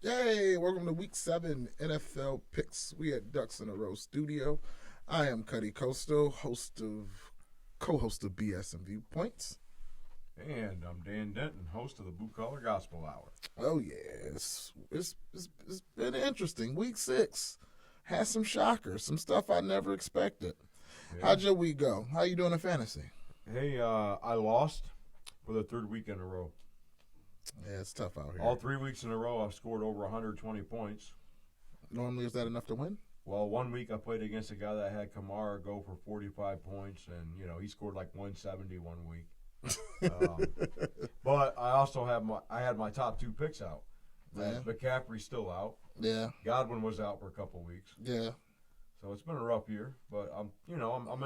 Yay! Welcome to Week 7 NFL Picks. We at Ducks in a Row Studio. I am Cutty Coastal, co-host of BS and Viewpoints. And I'm Dan Denton, host of the Blue Collar Gospel Hour. Oh yes, it's been interesting. Week 6 has some shockers, some stuff I never expected. Yeah. How'd your week go? How you doing in fantasy? Hey, I lost for the third week in a row. Yeah, it's tough out here. All 3 weeks in a row, I've scored over 120 points. Normally, is that enough to win? Well, 1 week I played against a guy that had Kamara go for 45 points, and he scored like 170 1 week. But I also had my top 2 picks out. Yeah. McCaffrey's still out. Yeah. Godwin was out for a couple weeks. Yeah. So it's been a rough year, but I'm in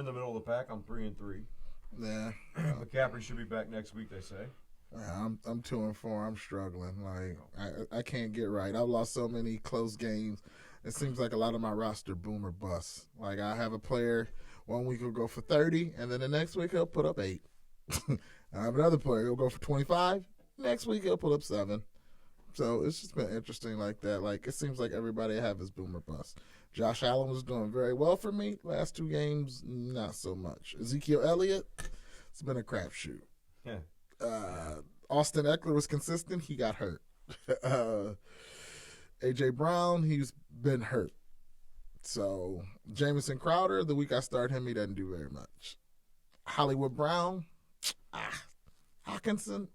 the middle of the pack. I'm 3-3. Yeah. McCaffrey should be back next week, they say. I'm 2-4. I'm struggling. Like I can't get right. I've lost so many close games. It seems like a lot of my roster boom or bust. Like I have a player 1 week he'll go for 30, and then the next week he'll put up 8. I have another player he'll go for 25. Next week he'll put up 7. So it's just been interesting like that. Like it seems like everybody I have is boom or bust. Josh Allen was doing very well for me. Last 2 games, not so much. Ezekiel Elliott, it's been a crapshoot. Yeah. Austin Eckler was consistent. He got hurt. A.J. Brown, he's been hurt. So Jamison Crowder, the week I start him, he doesn't do very much. Hollywood Brown, Hawkinson,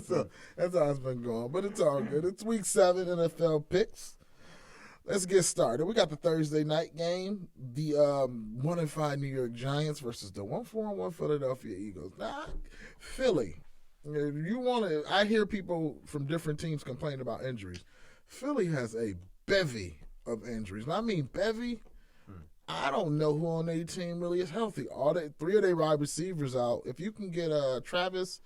So that's how it's been going. But it's all good. It's week 7 NFL picks. Let's get started. We got the Thursday night game. The 1-5 New York Giants versus the 1-4-1 Philadelphia Eagles. Now, Philly. I hear people from different teams complain about injuries. Philly has a bevy of injuries. And I mean bevy. I don't know who on their team really is healthy. 3 of their wide receivers out. If you can get Travis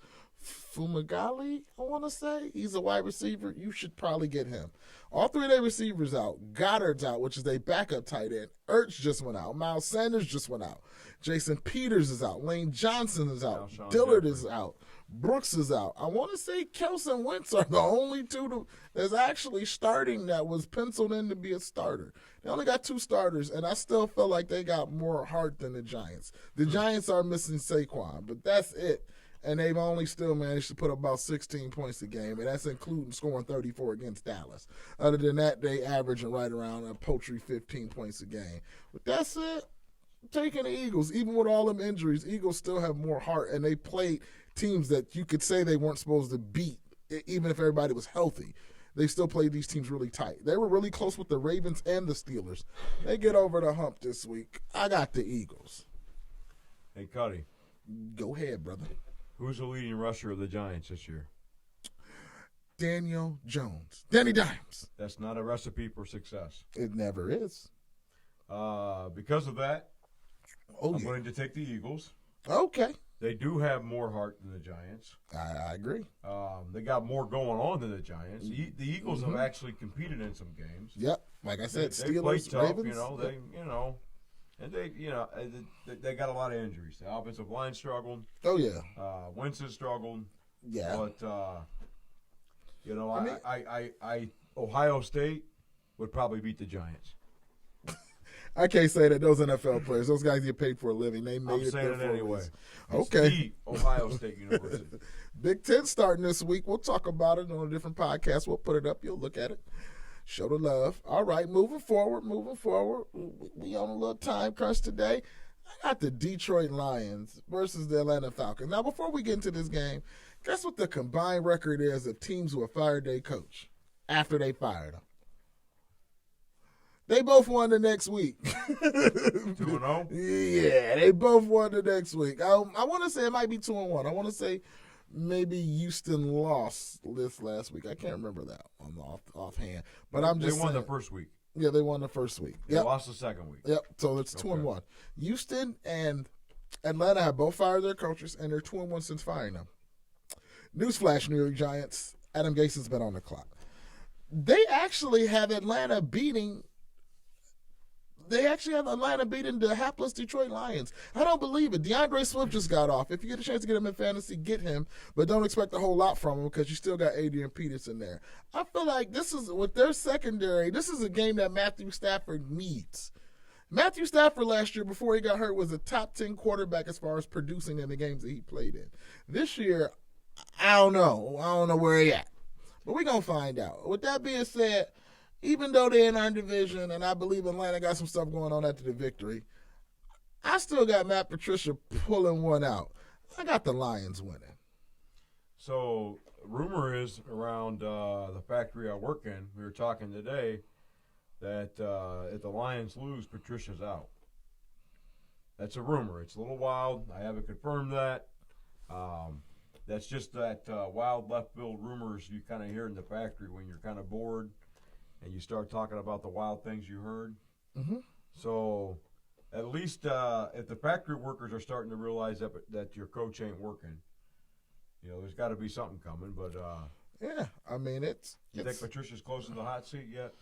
Fumagalli, I want to say. He's a wide receiver. You should probably get him. All 3 of their receivers out. Goddard's out, which is their backup tight end. Ertz just went out. Miles Sanders just went out. Jason Peters is out. Lane Johnson is out. Dillard is out. Brooks is out. I want to say Kelce and Wentz are the only 2 that's actually starting that was penciled in to be a starter. They only got 2 starters, and I still feel like they got more heart than the Giants. The Giants are missing Saquon, but that's it. And they've only still managed to put up about 16 points a game, and that's including scoring 34 against Dallas. Other than that, they averaging right around a paltry 15 points a game. But that's it. Taking the Eagles, even with all them injuries, Eagles still have more heart, and they played teams that you could say they weren't supposed to beat, even if everybody was healthy. They still played these teams really tight. They were really close with the Ravens and the Steelers. They get over the hump this week. I got the Eagles. Hey, Cuddy. Go ahead, brother. Who's the leading rusher of the Giants this year? Daniel Jones. Danny Dimes. That's not a recipe for success. It never is. Because of that, I'm going to take the Eagles. Okay. They do have more heart than the Giants. I agree. They got more going on than the Giants. The Eagles have actually competed in some games. Yep. Like I said, they play Steelers, tough, Ravens. And they got a lot of injuries. The offensive line struggled. Oh yeah. Winston struggled. Yeah. But Ohio State would probably beat the Giants. I can't say that those NFL players, those guys get paid for a living. They made it there for anyway. Okay. The Ohio State University. Big Ten starting this week. We'll talk about it on a different podcast. We'll put it up. You'll look at it. Show the love. All right, moving forward. We on a little time crunch today. I got the Detroit Lions versus the Atlanta Falcons. Now, before we get into this game, guess what the combined record is of teams who have fired their coach after they fired him? They both won the next week. 2-0? Yeah, they both won the next week. I want to say it might be 2-1. I want to say maybe Houston lost this last week. I can't remember that one offhand. But I'm just They won saying, the first week. Yeah, they won the first week. They lost the second week. Yep, so it's 2-1. Houston and Atlanta have both fired their coaches, and they're 2-1 since firing them. Newsflash, New York Giants. Adam Gase has been on the clock. They actually have Atlanta beating They actually have Atlanta beating the hapless Detroit Lions. I don't believe it. DeAndre Swift just got off. If you get a chance to get him in fantasy, get him. But don't expect a whole lot from him because you still got Adrian Peterson there. I feel like this is, with their secondary, this is a game that Matthew Stafford needs. Matthew Stafford last year, before he got hurt, was a top 10 quarterback as far as producing in the games that he played in. This year, I don't know. I don't know where he at. But we're going to find out. With that being said, even though they're in our division, and I believe Atlanta got some stuff going on after the victory, I still got Matt Patricia pulling one out. I got the Lions winning. So, rumor is around the factory I work in, we were talking today, that if the Lions lose, Patricia's out. That's a rumor. It's a little wild. I haven't confirmed that. That's just that wild left field rumors you kind of hear in the factory when you're kind of bored and you start talking about the wild things you heard. Mm-hmm. So at least if the factory workers are starting to realize that your coach ain't working, there's got to be something coming. But yeah, I mean, you think Patricia's close to the hot seat yet?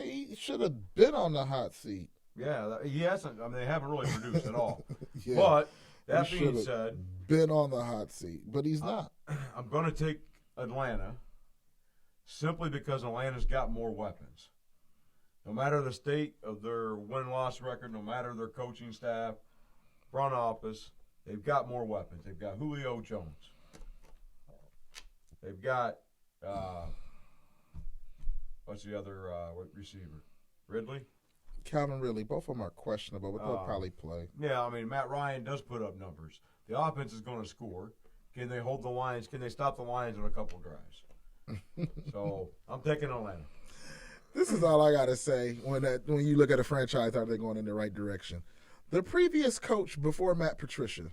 He should have been on the hot seat. Yeah, he hasn't. I mean, they haven't really produced at all. Yeah, but that being said, been on the hot seat, but he's not. I'm going to take Atlanta simply because Atlanta's got more weapons. No matter the state of their win-loss record, no matter their coaching staff, front office, they've got more weapons. They've got Julio Jones. They've got what's the other receiver? Ridley? Calvin Ridley. Both of them are questionable, but they'll probably play. Yeah, I mean, Matt Ryan does put up numbers. The offense is going to score. Can they hold the Lions? Can they stop the Lions in a couple drives? So I'm taking Atlanta. This is all I got to say when you look at a franchise, are they going in the right direction? The previous coach before Matt Patricia,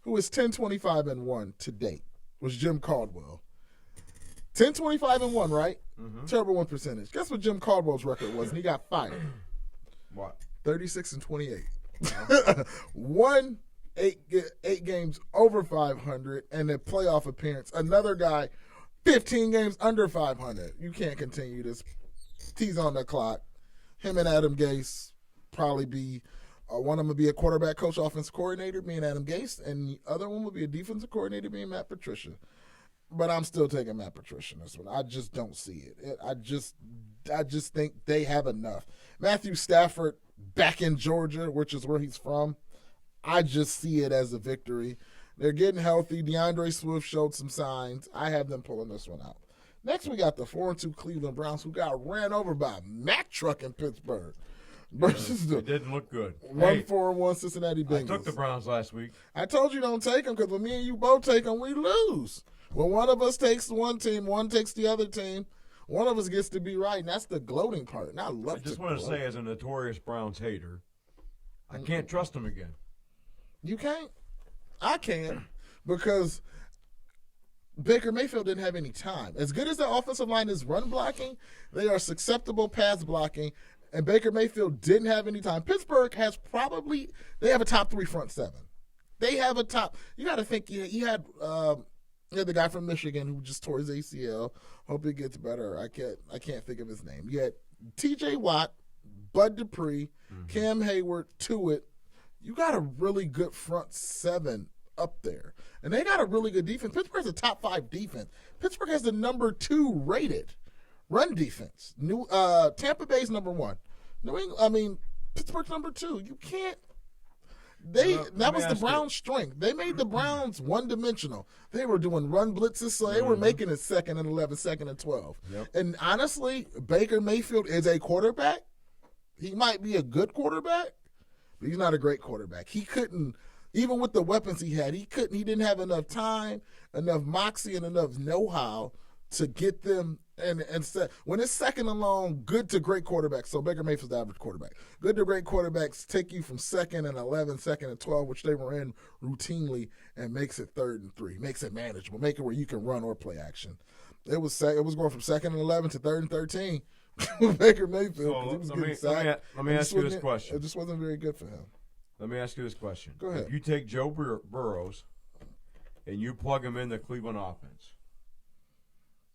who is 10-25-1 to date, was Jim Caldwell. 10-25-1, right? Mm-hmm. Terrible win percentage. Guess what Jim Caldwell's record was, and he got fired? What? 36-28. Won eight games over 500, and a playoff appearance. Another guy, 15 games under 500. You can't continue this. He's on the clock. Him and Adam Gase probably be one of them will be a quarterback coach, offensive coordinator, being Adam Gase, and the other one will be a defensive coordinator, being Matt Patricia. But I'm still taking Matt Patricia in this one. I just don't see it. I just think they have enough. Matthew Stafford back in Georgia, which is where he's from, I just see it as a victory. They're getting healthy. DeAndre Swift showed some signs. I have them pulling this one out. Next, we got the 4-2 Cleveland Browns, who got ran over by a Mack truck in Pittsburgh. Versus it didn't look good. 1-4-1 Cincinnati Bengals. I took the Browns last week. I told you don't take them because when me and you both take them, we lose. When one of us takes one team, one takes the other team, one of us gets to be right, and that's the gloating part. And I just want to say, as a notorious Browns hater, I can't trust them again. You can't? I can, because Baker Mayfield didn't have any time. As good as the offensive line is run blocking, they are susceptible pass blocking, and Baker Mayfield didn't have any time. Pittsburgh has they have a top 3 front seven. They have a top. You got to think, you had the guy from Michigan who just tore his ACL. Hope it gets better. I can't think of his name. You had T.J. Watt, Bud Dupree, Cam Hayward, Tuitt. You got a really good front seven up there. And they got a really good defense. Pittsburgh's a top 5 defense. Pittsburgh has the number 2 rated run defense. Tampa Bay's number 1. Pittsburgh's number 2. You can't. That was the Browns' strength. They made the Browns one-dimensional. They were doing run blitzes, so they were making it 2nd and 11, 2nd and 12. Yep. And honestly, Baker Mayfield is a quarterback. He might be a good quarterback, but he's not a great quarterback. He couldn't, even with the weapons he had, he didn't have enough time, enough moxie, and enough know-how to get them and set. When it's 2nd and long, good to great quarterbacks. So Baker Mayfield's the average quarterback. Good to great quarterbacks take you from 2nd and 11, 2nd and 12, which they were in routinely, and makes it 3rd and 3. Makes it manageable. Make it where you can run or play action. It was going from 2nd and 11 to 3rd and 13 with Baker Mayfield. So he was getting sacked. Let me ask you this question. It just wasn't very good for him. Let me ask you this question. Go ahead. If you take Joe Burrows and you plug him in the Cleveland offense,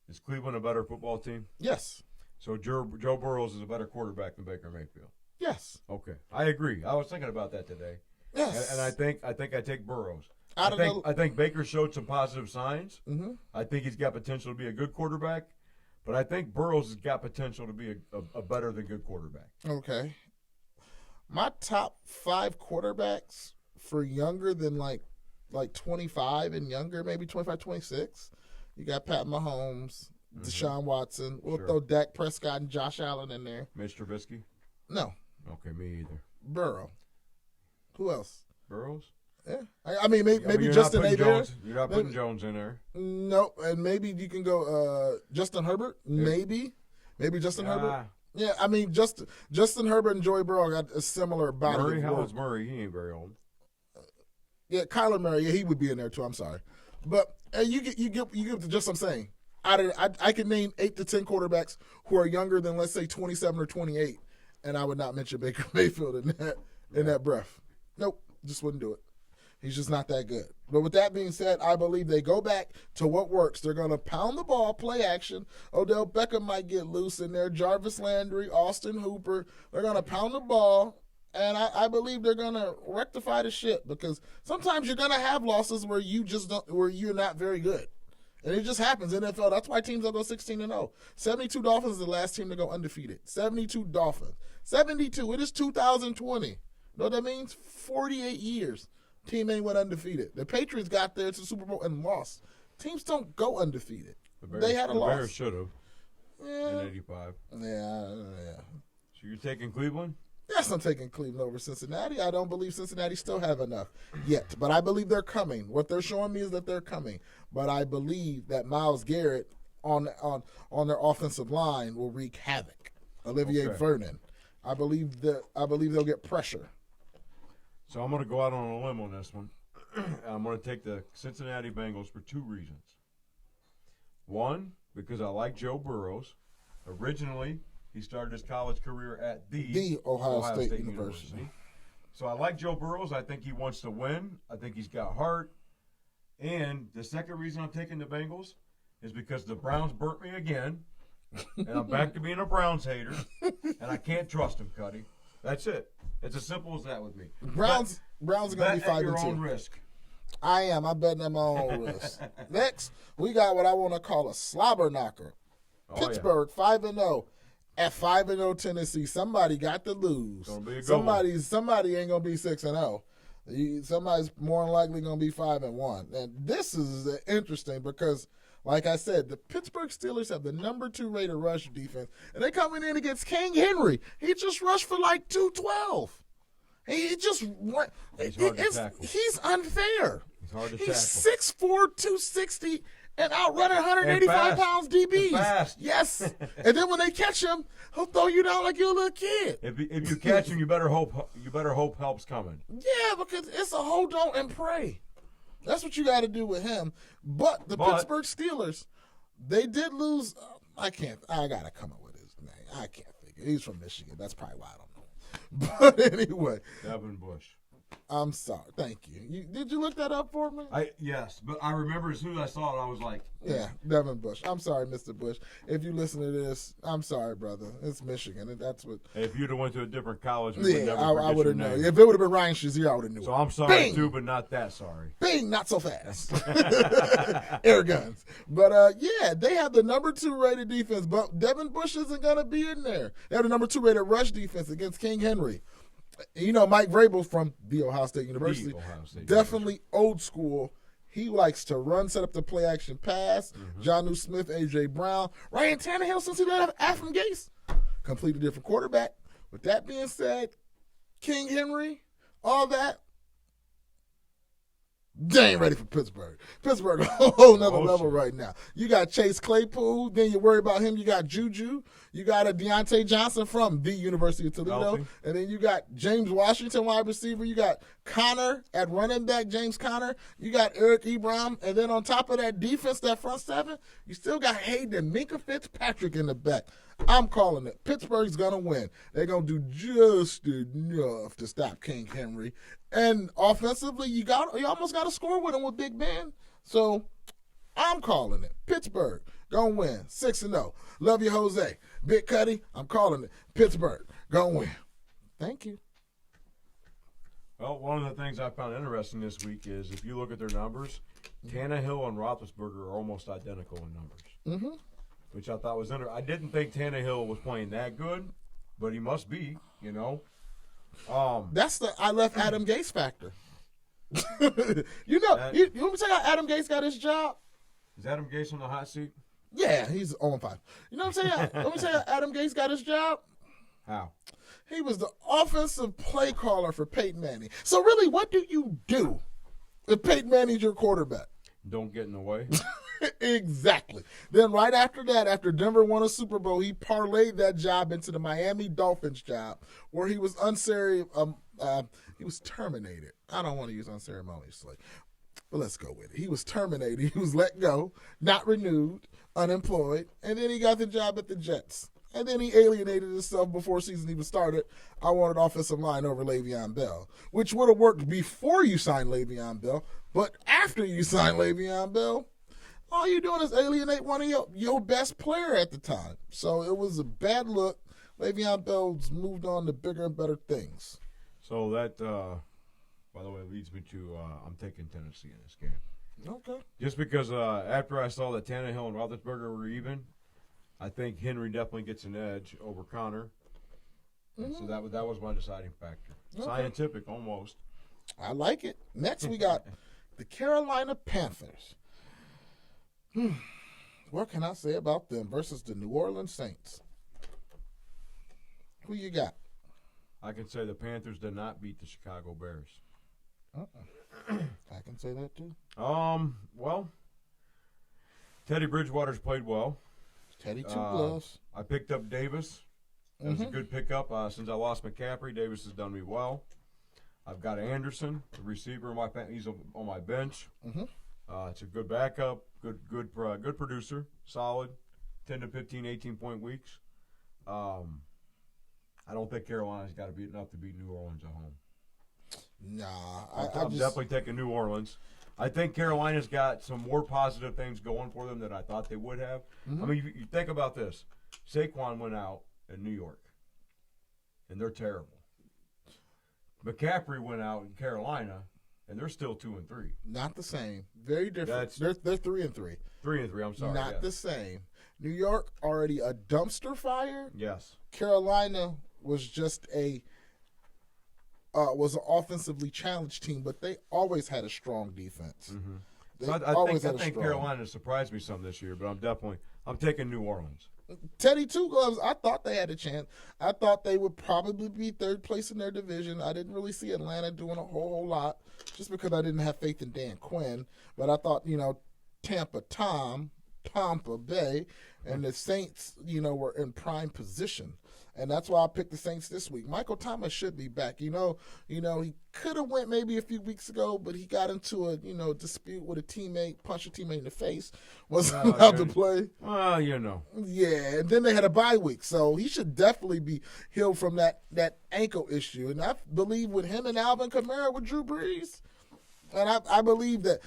is Cleveland a better football team? Yes. So Joe Burrows is a better quarterback than Baker Mayfield. Yes. Okay, I agree. I was thinking about that today. Yes. And I think I take Burrows. Out of I think Baker showed some positive signs. Mm-hmm. I think he's got potential to be a good quarterback, but I think Burrows has got potential to be a better than good quarterback. Okay. My top 5 quarterbacks for younger than like 25 and younger, maybe 25, 26. You got Pat Mahomes, Deshaun Watson. We'll throw Dak Prescott and Josh Allen in there. Mitch Trubisky? No. Okay, me either. Burrow. Who else? Burrows? Yeah. I mean, maybe Justin Herbert. You're not putting Jones in there. No, and maybe you can go Justin Herbert. Maybe Justin Herbert. Yeah, I mean, Justin Herbert and Joey Burrow got a similar body. Murray, how old's Murray? He ain't very old. Yeah, Kyler Murray. Yeah, he would be in there too. I'm sorry, but you get just what I'm saying. I can name 8 to 10 quarterbacks who are younger than, let's say, 27 or 28, and I would not mention Baker Mayfield in that breath. Nope, just wouldn't do it. He's just not that good. But with that being said, I believe they go back to what works. They're going to pound the ball, play action. Odell Beckham might get loose in there. Jarvis Landry, Austin Hooper. They're going to pound the ball, and I believe they're going to rectify the ship, because sometimes you're going to have losses where you're not very good. And it just happens in NFL. That's why teams will go 16-0. 72 Dolphins is the last team to go undefeated. 72 Dolphins. 72. It is 2020. You know what that means? 48 years. Team ain't went undefeated. The Patriots got there to the Super Bowl and lost. Teams don't go undefeated. They had a loss. The Bears should have in '85. Yeah. So you're taking Cleveland? Yes, I'm taking Cleveland over Cincinnati. I don't believe Cincinnati still have enough yet, but I believe they're coming. What they're showing me is that they're coming. But I believe that Myles Garrett on their offensive line will wreak havoc. Olivier Vernon. I believe they'll get pressure. So I'm going to go out on a limb on this one. I'm going to take the Cincinnati Bengals for 2 reasons. One, because I like Joe Burrows. Originally, he started his college career at the Ohio State University. So I like Joe Burrows. I think he wants to win. I think he's got heart. And the second reason I'm taking the Bengals is because the Browns burnt me again, and I'm back to being a Browns hater, and I can't trust them, Cutty. That's it. It's as simple as that with me. Browns are going to be 5-2. Bet at your own risk. I am. I'm betting at my own risk. Next, we got what I want to call a slobber knocker. Pittsburgh 5-0 at 5-0 Tennessee. Somebody got to lose. Somebody ain't gonna be 6-0. Somebody's more than likely gonna be 5-1. And this is interesting because, like I said, the Pittsburgh Steelers have the number 2 rated rush defense, and they coming in against King Henry. He just rushed for like 212. He just went. He's unfair. He's hard to tackle. He's 6'4", 260, and outrunning 185 pounds DBs. Fast. Yes. And then when they catch him, he'll throw you down like you're a little kid. If you catch him, you better hope help's coming. Yeah, because it's a hold on and pray. That's what you got to do with him. But Pittsburgh Steelers, they did lose. I got to come up with his name. I can't think. He's from Michigan. That's probably why I don't know. But anyway. Devin Bush. I'm sorry. Thank you. Did you look that up for me? Yes, but I remember as soon as I saw it, I was like, yeah, Devin Bush. I'm sorry, Mr. Bush. If you listen to this, I'm sorry, brother. It's Michigan, and that's what. If you'd have went to a different college, I would have known. If it would have been Ryan Shazier, I would have known. So I'm sorry too, but not that sorry. Bing, not so fast. Air guns. But yeah, they have the number 2 rated defense, but Devin Bush isn't gonna be in there. They have the number 2 rated rush defense against King Henry. You know, Mike Vrabel from the Ohio State University, definitely old school. He likes to run, set up the play action pass. Jonnu Smith, A.J. Brown. Ryan Tannehill, since he left from Gase, completely different quarterback. With that being said, King Henry, all that, they ain't ready for Pittsburgh. Pittsburgh, a whole nother level right now. You got Chase Claypool, then you worry about him. You got Juju. You got a Deontay Johnson from the University of Toledo. And then you got James Washington, wide receiver. You got Connor at running back, James Conner. You got Eric Ebron. And then on top of that defense, that front 7, you still got Hayden and Minka Fitzpatrick in the back. I'm calling it. Pittsburgh's going to win. They're going to do just enough to stop King Henry. And offensively, you almost got to score with him with Big Ben. So I'm calling it. Pittsburgh going to win 6-0. Love you, Jose. Big Cutty, I'm calling it. Pittsburgh going to win Thank you. Well, one of the things I found interesting this week is if you look at their numbers, Tannehill and Roethlisberger are almost identical in numbers, which I thought was interesting. I didn't think Tannehill was playing that good, but he must be, you know. That's the I left Adam Gase factor. you want me to tell you how Adam Gase got his job? Is Adam Gase on the hot seat? Yeah, he's 0-5. You know what I'm saying? Let me tell you how Adam Gase got his job. How? He was the offensive play caller for Peyton Manning. So really, what do you do if Peyton Manning's your quarterback? Don't get in the way. Exactly. Then right after that, after Denver won a Super Bowl, he parlayed that job into the Miami Dolphins job, where he was he was terminated. I don't want to use unceremoniously, but let's go with it. He was terminated. He was let go, not renewed, unemployed, and then he got the job at the Jets. And then he alienated himself before season even started. I wanted offensive line over Le'Veon Bell, which would have worked before you signed Le'Veon Bell. But after you signed Le'Veon Bell, all you're doing is alienate one of your best player at the time. So it was a bad look. Le'Veon Bell's moved on to bigger and better things. So that, by the way, leads me to I'm taking Tennessee in this game. Okay. Just because after I saw that Tannehill and Roethlisberger were even, I think Henry definitely gets an edge over Connor. So that was my deciding factor. Okay. Scientific, almost. I like it. Next, we got the Carolina Panthers. What can I say about them versus the New Orleans Saints? Who you got? I can say the Panthers did not beat the Chicago Bears. I can say that too. Well, Teddy Bridgewater's played well. Teddy two gloves. I picked up Davis. That was a good pickup. Since I lost McCaffrey, Davis has done me well. I've got Anderson, the receiver. He's on my bench. It's a good backup, good producer, solid, 10 to 15, 18-point weeks. I don't think Carolina's got to beat enough to beat New Orleans at home. Nah, I'm definitely taking New Orleans. I think Carolina's got some more positive things going for them than I thought they would have. I mean, you think about this. Saquon went out in New York, and they're terrible. McCaffrey went out in Carolina, and they're still 2-3. Not the same. Very different. They're 3-3. 3-3. I'm sorry. Not the same. New York already a dumpster fire. Yes. Carolina was just was an offensively challenged team, but they always had a strong defense. So I think Carolina surprised me some this year, but I'm taking New Orleans. Teddy Two Gloves, I thought they had a chance. I thought they would probably be third place in their division. I didn't really see Atlanta doing a whole lot just because I didn't have faith in Dan Quinn. But I thought, Tampa Bay, and the Saints, were in prime position. And that's why I picked the Saints this week. Michael Thomas should be back. He could have went maybe a few weeks ago, but he got into a, dispute with a teammate, punched a teammate in the face, wasn't allowed to play. Well, Yeah, and then they had a bye week. So he should definitely be healed from that ankle issue. And I believe with him and Alvin Kamara with Drew Brees, and I believe that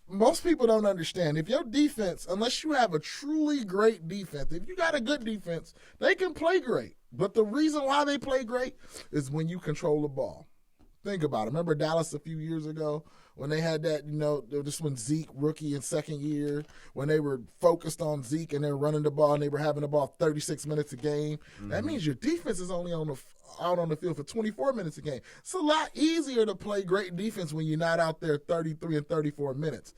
most people don't understand. If your defense, unless you have a truly great defense, if you got a good defense, they can play great. But the reason why they play great is when you control the ball. Think about it. Remember Dallas a few years ago when they had that, just when Zeke, rookie in second year, when they were focused on Zeke and they're running the ball and they were having the ball 36 minutes a game. That means your defense is only out on the field for 24 minutes a game. It's a lot easier to play great defense when you're not out there 33 and 34 minutes.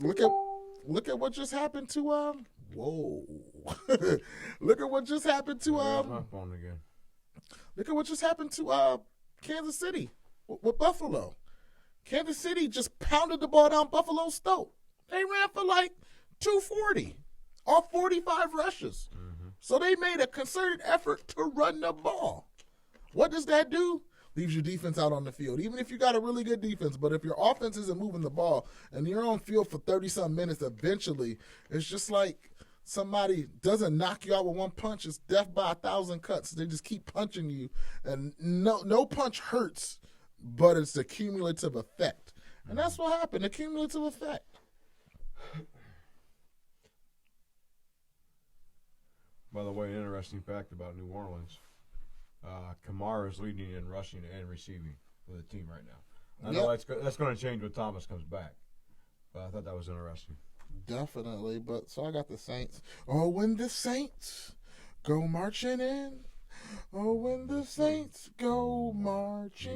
Look at what just happened to Look at what just happened to my phone again. Look at what just happened to Kansas City with Buffalo. Kansas City just pounded the ball down Buffalo's throat. They ran for like 240 off 45 rushes. So they made a concerted effort to run the ball. What does that do? Leaves your defense out on the field. Even if you got a really good defense, but if your offense isn't moving the ball and you're on field for 30-some minutes, eventually it's just like somebody doesn't knock you out with one punch. It's death by 1,000 cuts. They just keep punching you. And no punch hurts, but it's a cumulative effect. And that's what happened, a cumulative effect. By the way, interesting fact about New Orleans. Kamara's leading in rushing and receiving for the team right now. I know that's going to change when Thomas comes back, but I thought that was interesting. Definitely, but so I got the Saints. Oh, when the Saints go marching in. Oh, when the Saints go marching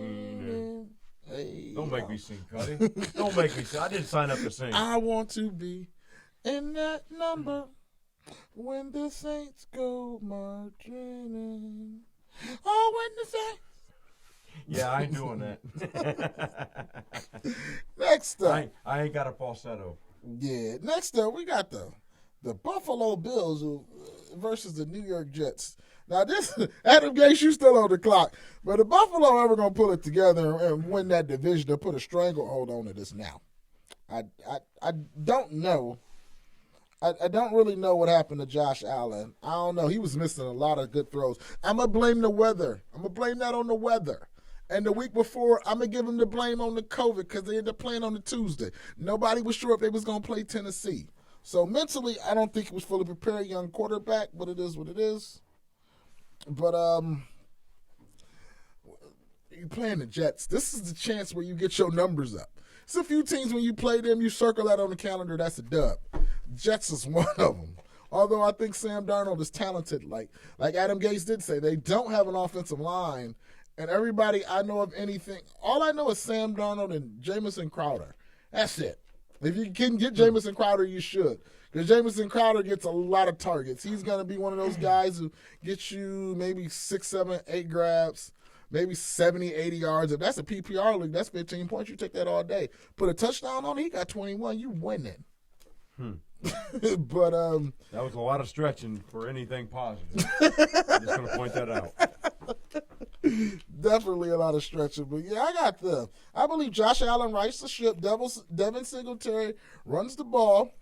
in. Hey, don't make me sing, Cutty. Don't make me sing. I didn't sign up to sing. I want to be in that number when the Saints go marching in. Oh, when the Saints. Yeah, I ain't doing that. Next up. I ain't got a falsetto. Yeah, next up, we got the Buffalo Bills versus the New York Jets. Now, this Adam Gase, you still on the clock, but if Buffalo ever going to pull it together and win that division or put a stranglehold on it is now. I don't know. I don't really know what happened to Josh Allen. I don't know. He was missing a lot of good throws. I'm going to blame the weather. I'm going to blame that on the weather. And the week before, I'm going to give him the blame on the COVID because they ended up playing on the Tuesday. Nobody was sure if they was going to play Tennessee. So mentally, I don't think he was fully prepared, young quarterback, but it is what it is. But you're playing the Jets. This is the chance where you get your numbers up. It's a few teams when you play them, you circle that on the calendar, that's a dub. Jets is one of them. Although I think Sam Darnold is talented. Like Adam Gase did say, they don't have an offensive line. And everybody I know of anything, all I know is Sam Darnold and Jamison Crowder. That's it. If you can get Jamison Crowder, you should. Because Jamison Crowder gets a lot of targets. He's going to be one of those guys who gets you maybe 6, 7, 8 grabs, maybe 70, 80 yards. If that's a PPR league, that's 15 points. You take that all day. Put a touchdown on it, he got 21. You winning. But that was a lot of stretching for anything positive. I'm just going to point that out. Definitely a lot of stretching. But yeah, I believe Josh Allen rights the ship. Devin Singletary runs the ball.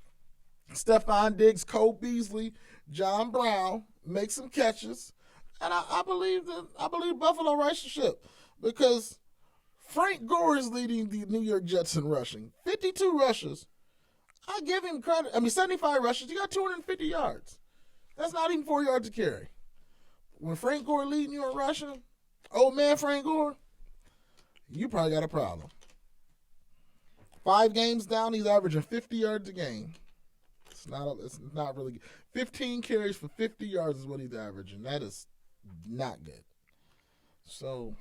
Stephon Diggs, Cole Beasley, John Brown make some catches. And I believe Buffalo rights the ship because Frank Gore is leading the New York Jets in rushing. 52 rushes. I give him credit. 75 rushes. He got 250 yards. That's not even 4 yards to carry. When Frank Gore leading you in rushing, old man Frank Gore, you probably got a problem. 5 games down, he's averaging 50 yards a game. It's not really good. 15 carries for 50 yards is what he's averaging. That is not good. So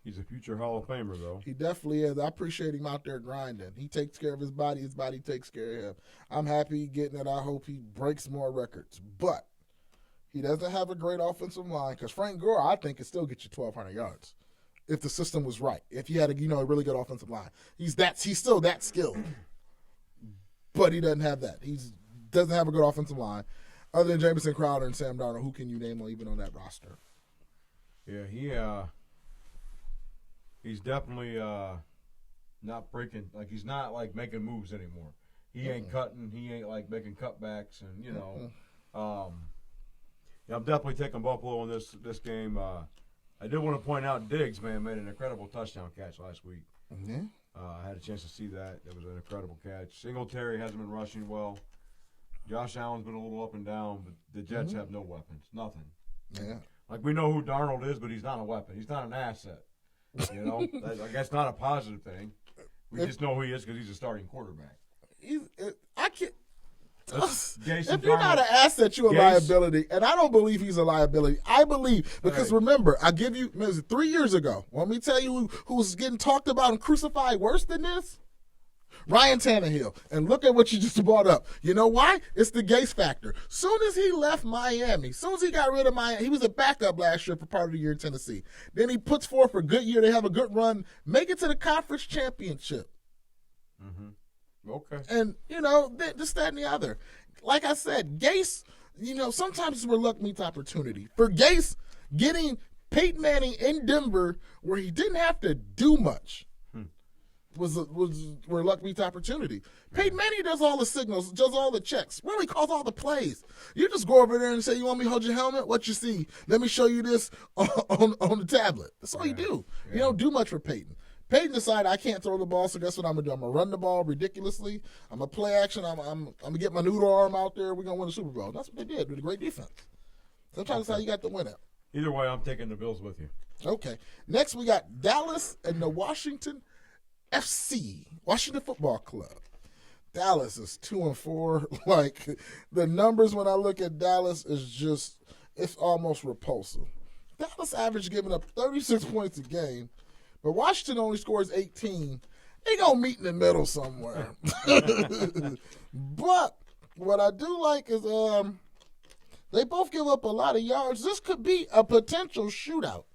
he's a future Hall of Famer, though. He definitely is. I appreciate him out there grinding. He takes care of his body takes care of him. I'm happy getting it. I hope he breaks more records. But he doesn't have a great offensive line because Frank Gore, I think, could still get you 1,200 yards if the system was right. If he had a really good offensive line, he's still that skilled, but he doesn't have that. He doesn't have a good offensive line other than Jamison Crowder and Sam Darnold. Who can you name even on that roster? Yeah, he's definitely not breaking. Like he's not like making moves anymore. He ain't cutting. He ain't like making cutbacks, and I'm definitely taking Buffalo in this game. I did want to point out Diggs, man, made an incredible touchdown catch last week. Mm-hmm. I had a chance to see that. It was an incredible catch. Singletary hasn't been rushing well. Josh Allen's been a little up and down, but the Jets have no weapons. Nothing. Yeah. Like, we know who Darnold is, but he's not a weapon. He's not an asset. I guess not a positive thing. We just know who he is because he's a starting quarterback. I can't. Gase If you're not an asset, you're a liability. And I don't believe he's a liability. I believe, because remember, I give you, 3 years ago, want me to tell you who was getting talked about and crucified worse than this? Ryan Tannehill. And look at what you just brought up. You know why? It's the Gase factor. Soon as he left Miami, soon as he got rid of Miami, he was a backup last year for part of the year in Tennessee. Then he puts forth a good year. They have a good run, make it to the conference championship. Mm-hmm. Okay. And, this, that, and the other. Like I said, Gase, sometimes where luck meets opportunity. For Gase, getting Peyton Manning in Denver where he didn't have to do much was where luck meets opportunity. Peyton Manning does all the signals, does all the checks, really calls all the plays. You just go over there and say, you want me to hold your helmet? What you see? Let me show you this on the tablet. That's all you do. Yeah. You don't do much for Peyton. Peyton decided I can't throw the ball, so guess what I'm going to do? I'm going to run the ball ridiculously. I'm going to play action. I'm going to get my noodle arm out there. We're going to win the Super Bowl. That's what they did with a great defense. Sometimes that's how you got to win it. Either way, I'm taking the Bills with you. Okay. Next, we got Dallas and the Washington FC, Washington Football Club. Dallas is 2-4. Like, the numbers when I look at Dallas is just, it's almost repulsive. Dallas average giving up 36 points a game, but Washington only scores 18. They gonna meet in the middle somewhere. But what I do like is they both give up a lot of yards. This could be a potential shootout.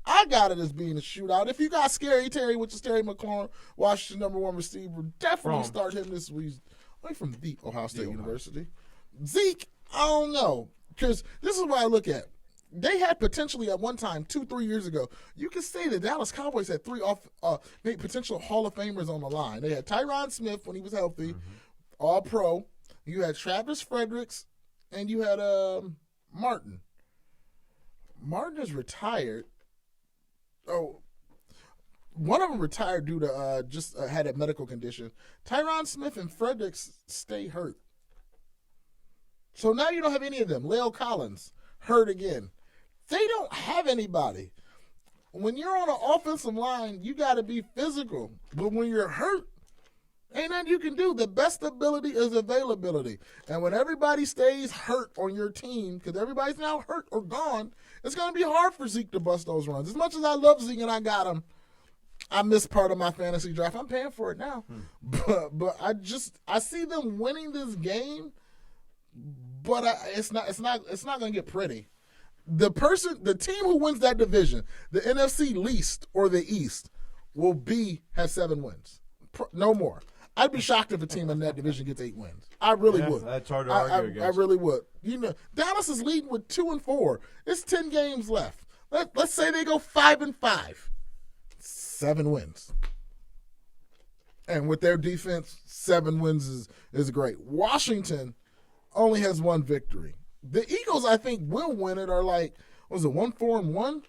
I got it as being a shootout. If you got Scary Terry, which is Terry McLaurin, Washington #1 receiver, definitely start him this week. Away from the Ohio State University. Zeke, I don't know. Because this is what I look at. They had potentially at one time, 2-3 years ago, you could say the Dallas Cowboys had three potential Hall of Famers on the line. They had Tyron Smith when he was healthy, all pro. You had Travis Fredericks, and you had Martin. Martin is retired. Oh, one of them retired due to just had a medical condition. Tyron Smith and Fredericks stay hurt. So now you don't have any of them. Leo Collins, hurt again. They don't have anybody. When you're on an offensive line, you got to be physical. But when you're hurt, ain't nothing you can do. The best ability is availability. And when everybody stays hurt on your team, because everybody's now hurt or gone, it's going to be hard for Zeke to bust those runs. As much as I love Zeke and I got him, I missed part of my fantasy draft. I'm paying for it now. But I see them winning this game, but it's not going to get pretty. The team who wins that division, the NFC least or the East, will have 7 wins. No more. I'd be shocked if a team in that division gets 8 wins. I really would. That's hard to argue against. I really would. You know, Dallas is leading with 2-4. It's 10 games left. Let's say they go 5-5. 7 wins. And with their defense, 7 wins is great. Washington only has 1 victory. The Eagles, I think, will win it. Are like, was it 1-4-1?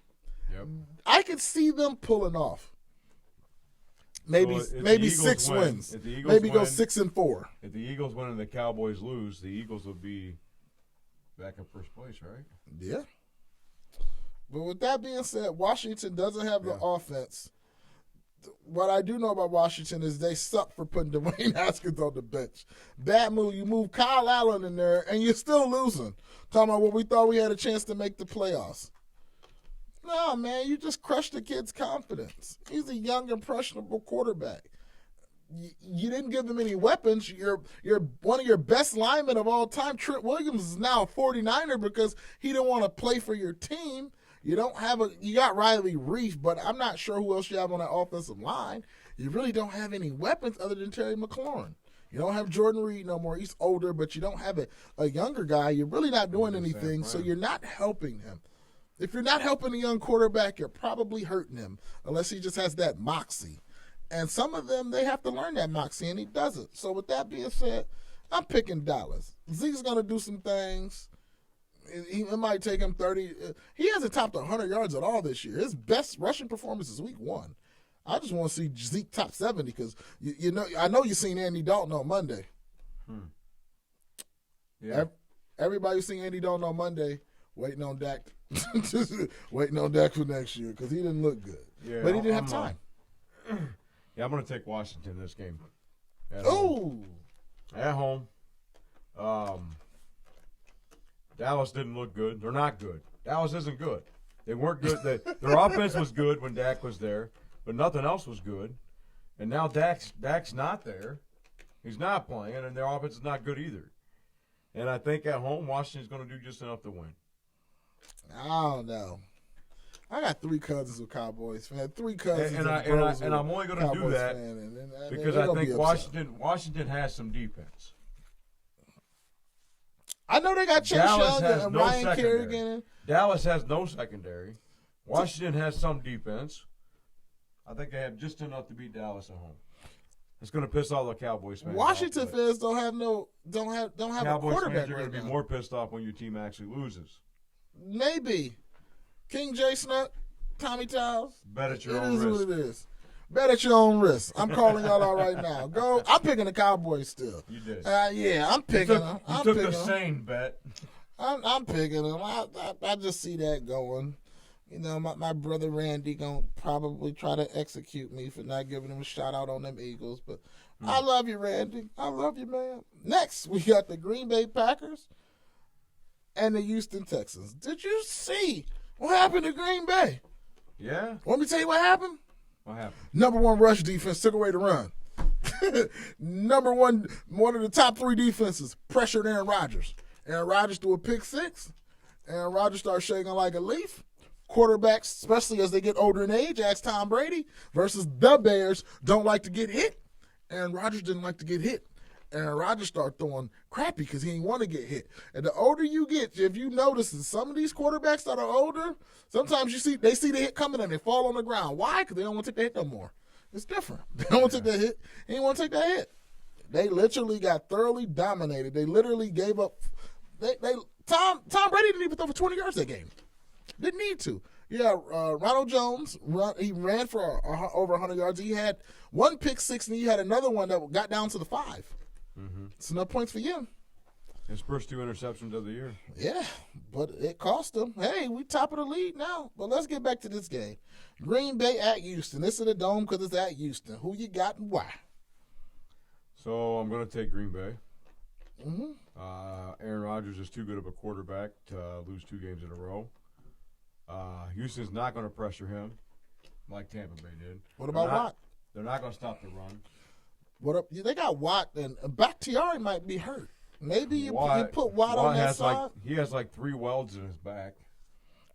Yep. I could see them pulling off. Maybe 6 wins. Maybe go 6-4. If the Eagles win and the Cowboys lose, the Eagles will be back in first place, right? Yeah. But with that being said, Washington doesn't have the offense. What I do know about Washington is they suck for putting Dwayne Haskins on the bench. Bad move. You move Kyle Allen in there, and you're still losing. Talking about what we thought we had a chance to make the playoffs. No, man, you just crushed the kid's confidence. He's a young, impressionable quarterback. You didn't give him any weapons. You're one of your best linemen of all time. Trent Williams is now a 49er because he didn't want to play for your team. You got Riley Reef, but I'm not sure who else you have on that offensive line. You really don't have any weapons other than Terry McLaurin. You don't have Jordan Reed no more. He's older, but you don't have a younger guy. You're really not doing anything, so you're not helping him. If you're not helping a young quarterback, you're probably hurting him, unless he just has that moxie. And some of them, they have to learn that moxie, and he doesn't. So with that being said, I'm picking Dallas. Zeke's going to do some things. It might take him 30. He hasn't topped 100 yards at all this year. His best rushing performance is week 1. I just want to see Zeke top 70 because, I know you've seen Andy Dalton on Monday. Yeah. Everybody's seen Andy Dalton on Monday, waiting on Dak. Waiting on Dak for next year because he didn't look good. Yeah, but he didn't have time. I'm going to take Washington this game. At home. Dallas didn't look good. They're not good. Dallas isn't good. They weren't good. Their offense was good when Dak was there, but nothing else was good. And now Dak's not there. He's not playing, and their offense is not good either. And I think at home, Washington's going to do just enough to win. I don't know. I got 3 cousins with Cowboys fans. 3 cousins, and I'm only going to do that because I think Washington has some defense. I know they got Chase Young and Ryan Kerrigan. Dallas has no secondary. Washington has some defense. I think they have just enough to beat Dallas at home. It's going to piss all the Cowboys fans. Washington fans don't have a quarterback. Cowboys fans are going to be more pissed off when your team actually loses. Maybe. King J Snuck, Tommy Towles. Bet at your own risk. It is what it is. Bet at your own risk. I'm calling y'all out right now. I'm picking the Cowboys still. You did. Yeah, I'm picking them. You took a sane bet. I'm picking him. I just see that going. You know, my brother Randy gonna probably try to execute me for not giving him a shout out on them Eagles, but I love you, Randy. I love you, man. Next, we got the Green Bay Packers and the Houston Texans. Did you see what happened to Green Bay? Yeah. Want me to tell you what happened? What happened? Number one rush defense took away the run. Number one of the top 3 defenses pressured Aaron Rodgers. Aaron Rodgers threw a pick 6. Aaron Rodgers started shaking like a leaf. Quarterbacks, especially as they get older in age, ask Tom Brady, versus the Bears, don't like to get hit. Aaron Rodgers didn't like to get hit. Aaron Rodgers started throwing crappy because he didn't want to get hit. And the older you get, if you notice, some of these quarterbacks that are older, sometimes they see the hit coming and they fall on the ground. Why? Because they don't want to take the hit no more. It's different. They don't want to take that hit. He didn't want to take that hit. They literally got thoroughly dominated. They literally gave up. Tom Brady didn't even throw for 20 yards that game. Didn't need to. Yeah, Ronald Jones, he ran for over 100 yards. He had one pick 6, and he had another one that got down to the 5. Mm-hmm. It's enough points for him. His first 2 interceptions of the year. Yeah, but it cost him. Hey, we top of the league now. But let's get back to this game. Green Bay at Houston. This is the Dome because it's at Houston. Who you got and why? So I'm going to take Green Bay. Mm-hmm. Aaron Rodgers is too good of a quarterback to lose 2 games in a row. Houston's not going to pressure him like Tampa Bay did. What about Watt? They're not going to stop the run. What up? They got Watt, and Bakhtiari might be hurt. Maybe you put Watt on that side. He has 3 welds in his back.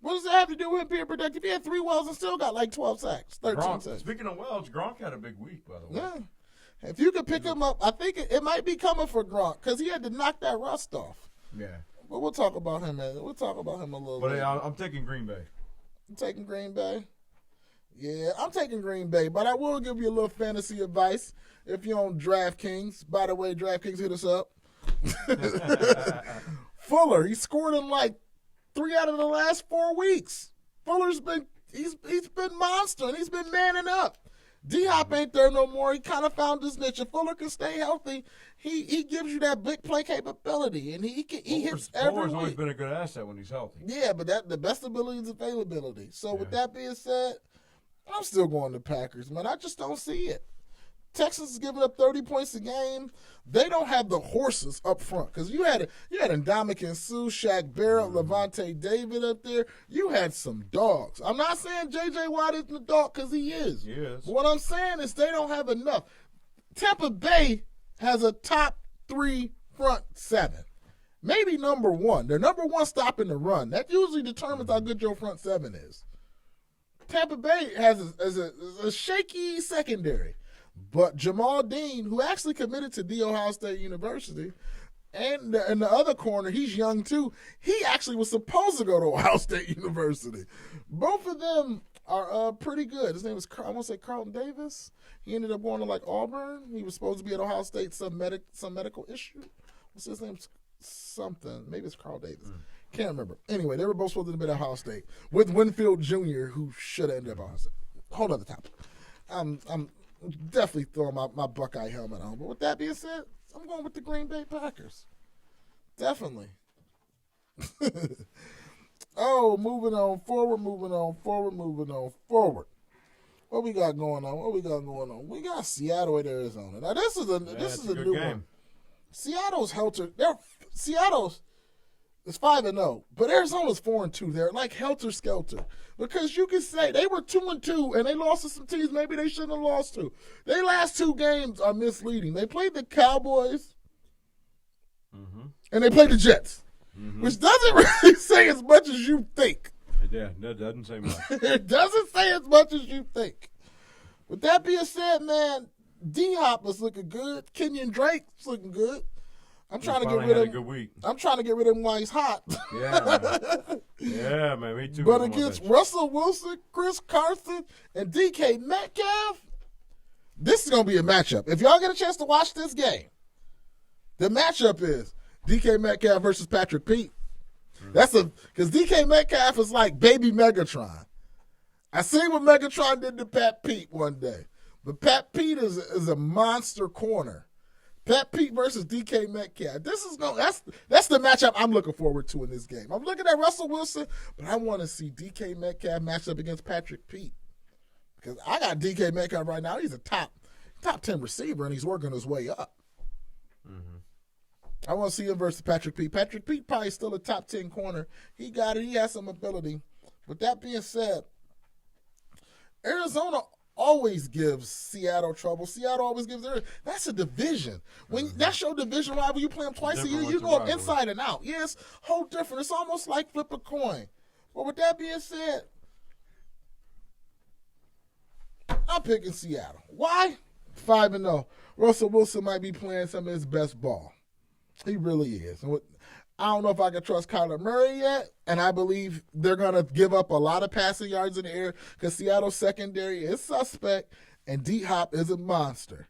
What does that have to do with him being productive? He had 3 welds and still got 12 sacks, 13 sacks. Speaking of welds, Gronk had a big week, by the way. Yeah. If you could pick him up, I think it might be coming for Gronk because he had to knock that rust off. Yeah. But we'll talk about him, man. We'll talk about him a little bit. But I'm taking Green Bay. You taking Green Bay? Yeah, I'm taking Green Bay, but I will give you a little fantasy advice if you're on DraftKings. By the way, DraftKings, hit us up. Fuller, he scored in 3 out of the last 4 weeks. Fuller's been he's been monster, and he's been manning up. D-Hop ain't there no more. He kind of found his niche. If Fuller can stay healthy, he gives you that big play capability, and he hits every Fuller's week. always been a good asset when he's healthy. Yeah, but the best ability is availability. So with that being said, I'm still going to Packers, man. I just don't see it. Texas is giving up 30 points a game. They don't have the horses up front because you had Ndamukong Suh, Shaq Barrett, Levante David up there. You had some dogs. I'm not saying J.J. Watt isn't a dog because he is. He is. But what I'm saying is they don't have enough. Tampa Bay has a top 3 front 7. Maybe number 1. They're number 1 stopping the run. That usually determines how good your front 7 is. Tampa Bay has a shaky secondary. But Jamal Dean, who actually committed to The Ohio State University, and in the other corner, he's young too. He actually was supposed to go to Ohio State University. Both of them are pretty good. His name is, I want to say Carlton Davis. He ended up going to Auburn. He was supposed to be at Ohio State, some medical issue. What's his name? Something. Maybe it's Carl Davis. Can't remember. Anyway, they were both supposed to be at Ohio State with Winfield Jr., who should have ended up at Ohio State. Whole other topic. I'm definitely throwing my Buckeye helmet on. But with that being said, I'm going with the Green Bay Packers. Definitely. Moving on forward. What we got going on? We got Seattle at Arizona. Now this is a new game. one. Seattle's Seattle's is 5-0, but Arizona's 4-2. They're like helter skelter because you can say they were 2-2 and they lost to some teams maybe they shouldn't have lost to. Their last 2 games are misleading. They played the Cowboys and they played the Jets, which doesn't really say as much as you think. Yeah, that doesn't say much. It doesn't say as much as you think. With that being said, man, D-Hop is looking good. Kenyon Drake's looking good. I'm trying to get rid of him. Good week. I'm trying to get rid of him while he's hot. Yeah, man, me too. But against Russell Wilson, Chris Carson, and DK Metcalf, this is going to be a matchup. If y'all get a chance to watch this game, the matchup is DK Metcalf versus Patrick Pete. Because DK Metcalf is like baby Megatron. I seen what Megatron did to Pat Pete one day. But Pat Pete is a monster corner. Pat Pete versus DK Metcalf. That's the matchup I'm looking forward to in this game. I'm looking at Russell Wilson, but I want to see DK Metcalf match up against Patrick Pete. Because I got DK Metcalf right now. He's a top 10 receiver, and he's working his way up. Mm-hmm. I want to see him versus Patrick Pete. Patrick Pete probably still a top 10 corner. He got it. He has some ability. With that being said, Arizona always gives Seattle trouble. Seattle always gives Arizona. That's a division. That's your division rival. You play them twice a year. You go up inside and out. Yeah, it's whole different. It's almost like flip a coin. But with that being said, I'm picking Seattle. Why? 5-0. Russell Wilson might be playing some of his best ball. He really is. I don't know if I can trust Kyler Murray yet, and I believe they're going to give up a lot of passing yards in the air because Seattle's secondary is suspect, and D-Hop is a monster.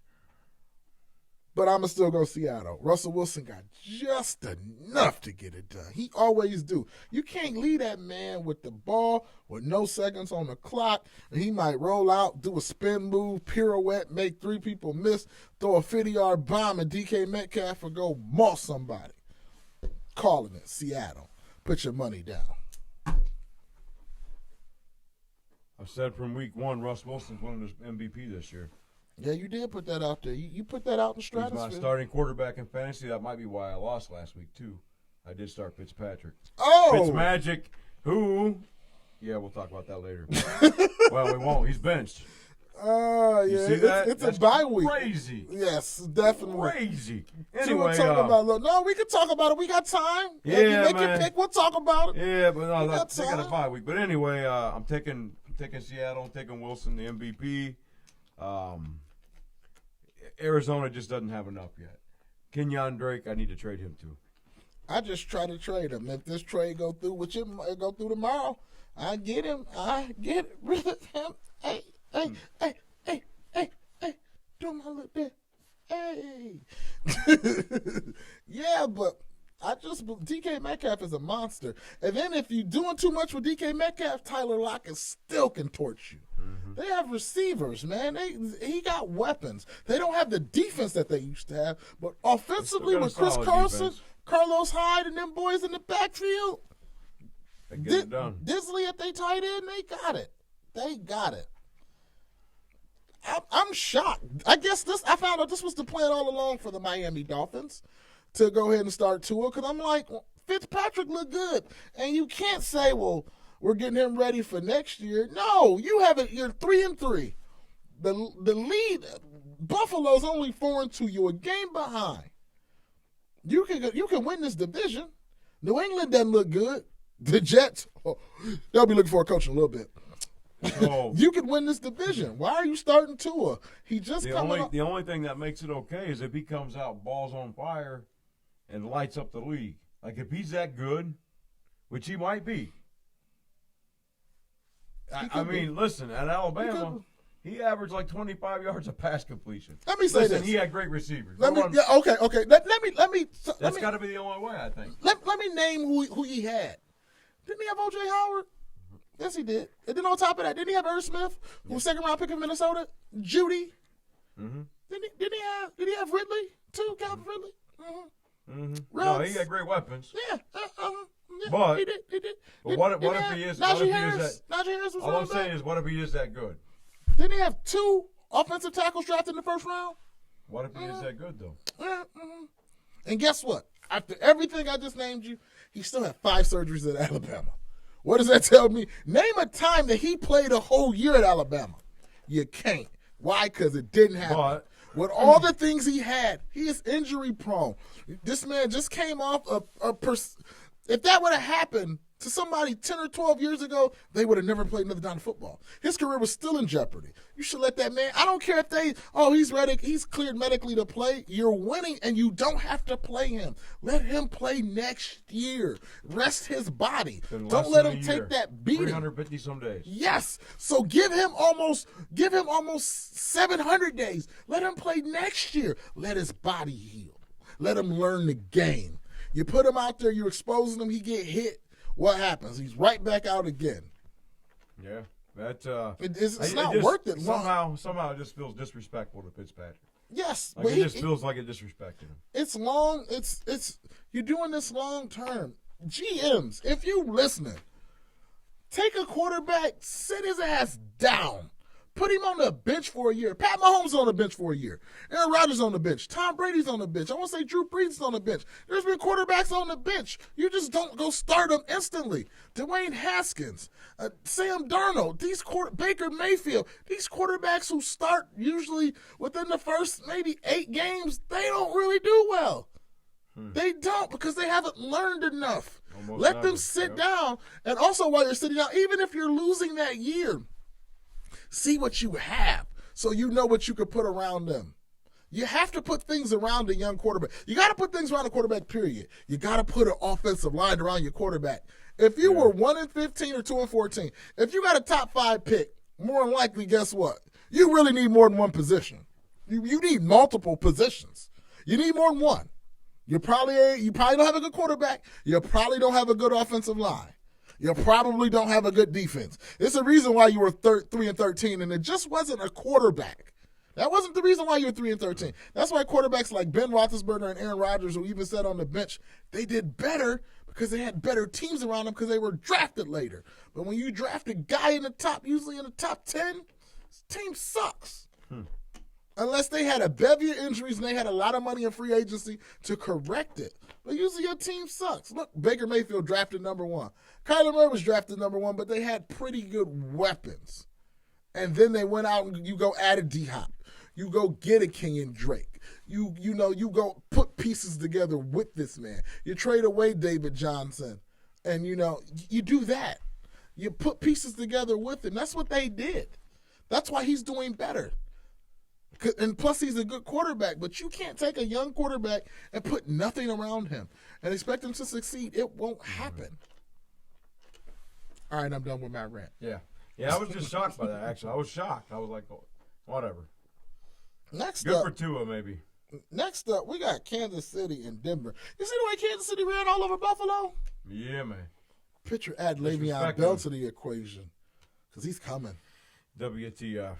But I'm going to still go Seattle. Russell Wilson got just enough to get it done. He always do. You can't leave that man with the ball with no seconds on the clock, and he might roll out, do a spin move, pirouette, make 3 people miss, throw a 50-yard bomb, and DK Metcalf will go maul somebody. Calling it Seattle. Put your money down. I've said from week 1, Russ Wilson's winning his MVP this year. Yeah, you did put that out there. You put that out in the stratosphere. He's my starting quarterback in fantasy. That might be why I lost last week, too. I did start Fitzpatrick. Oh! Fitzmagic, who... Yeah, we'll talk about that later. Well, we won't. He's benched. Yeah, you see that? It's a bye week. Crazy. Yes, definitely. Crazy. Anyway, we can talk about it. We got time. Yeah, if you make your pick, we'll talk about it. Yeah, but no, they got a bye week. But anyway, I'm taking Seattle. I'm taking Wilson, the MVP. Arizona just doesn't have enough yet. Kenyon Drake, I need to trade him too. I just try to trade him. If this trade go through, which it go through tomorrow, I get him. I get rid of him. Hey, do my little bit. Hey. Yeah, but DK Metcalf is a monster. And then if you're doing too much with DK Metcalf, Tyler Lockett still can torch you. Mm-hmm. They have receivers, man. He got weapons. They don't have the defense that they used to have. But offensively, with Chris Carson, Carlos Hyde, and them boys in the backfield, they get it done. Disley at they tight end, they got it. They got it. I'm shocked. I found out this was the plan all along for the Miami Dolphins to go ahead and start Tua, because I'm like, Fitzpatrick looked good. And you can't say, well, we're getting him ready for next year. No, you have it. You're 3-3. The lead, Buffalo's only 4-2. You're a game behind. You can win this division. New England doesn't look good. The Jets, they'll be looking for a coach in a little bit. So, you could win this division. Why are you starting Tua? The only thing that makes it okay is if he comes out balls on fire and lights up the league. Like if he's that good, which he might be. I mean, listen, at Alabama, he averaged like 25 yards of pass completion. Let me say this. He had great receivers. Okay. That's got to be the only way, I think. Let me name who he had. Didn't he have O.J. Howard? Yes, he did. And then on top of that, didn't he have Irv Smith, who was second round pick of Minnesota? Judy. Mm-hmm. Did he have Ridley too? Calvin Ridley. Mm-hmm. Mm-hmm. No, he had great weapons. Yeah. But he did. But what if he is? Najee Harris was all I'm saying is, what if he is that good? Didn't he have 2 offensive tackles drafted in the first round? What if he is that good though? Yeah. Mm-hmm. And guess what? After everything I just named you, he still had 5 surgeries at Alabama. What does that tell me? Name a time that he played a whole year at Alabama. You can't. Why? Because it didn't happen. With all the things he had, he is injury prone. This man just came off if that would have happened to somebody 10 or 12 years ago, they would have never played another down of football. His career was still in jeopardy. You should let that man, I don't care if he's ready, he's cleared medically to play. You're winning and you don't have to play him. Let him play next year. Rest his body. Don't let him take that beating. 350 some days. Yes. So give him almost 700 days. Let him play next year. Let his body heal. Let him learn the game. You put him out there, you're exposing him, he get hit. What happens? He's right back out again. Yeah, it's not worth it. Somehow it just feels disrespectful to Fitzpatrick. Yes, Like but it just feels like it disrespected him. it's long. It's you're doing this long term. GMs, if you listening, take a quarterback, sit his ass down. Put him on the bench for a year. Pat Mahomes on the bench for a year. Aaron Rodgers on the bench. Tom Brady's on the bench. I want to say Drew Brees is on the bench. There's been quarterbacks on the bench. You just don't go start them instantly. Dwayne Haskins, Sam Darnold, Baker Mayfield, these quarterbacks who start usually within the first maybe 8 games, they don't really do well. They don't because they haven't learned enough. Almost Let never. them sit down. And also while you're sitting down, even if you're losing that year, see what you have so you know what you could put around them. You have to put things around a young quarterback. You got to put things around a quarterback, period. You got to put an offensive line around your quarterback. If you were 1-15 or 2-14, if you got a top 5 pick, more than likely, guess what? You really need more than one position. You need multiple positions. You need more than one. You probably don't have a good quarterback. You probably don't have a good offensive line. You probably don't have a good defense. It's a reason why you were 3-13, and it just wasn't a quarterback. That wasn't the reason why you were 3-13. That's why quarterbacks like Ben Roethlisberger and Aaron Rodgers, who even sat on the bench, they did better because they had better teams around them because they were drafted later. But when you draft a guy in the top, usually in the top 10, his team sucks. Unless they had a bevy of injuries and they had a lot of money in free agency to correct it. But usually your team sucks. Look, Baker Mayfield drafted number 1. Kyler Murray was drafted number 1, but they had pretty good weapons. And then they went out and you go add a D-Hop. You go get a Kenyon Drake. You go put pieces together with this man. You trade away David Johnson. And, you do that. You put pieces together with him. That's what they did. That's why he's doing better. And plus, he's a good quarterback. But you can't take a young quarterback and put nothing around him and expect him to succeed. It won't happen. All right, I'm done with my rant. Yeah, I was just shocked by that, actually. I was shocked. I was like, oh, whatever. Good for Tua, maybe. Next up, we got Kansas City and Denver. You see the way Kansas City ran all over Buffalo? Yeah, man. Picture add Le'Veon Bell to the equation because he's coming. WTF.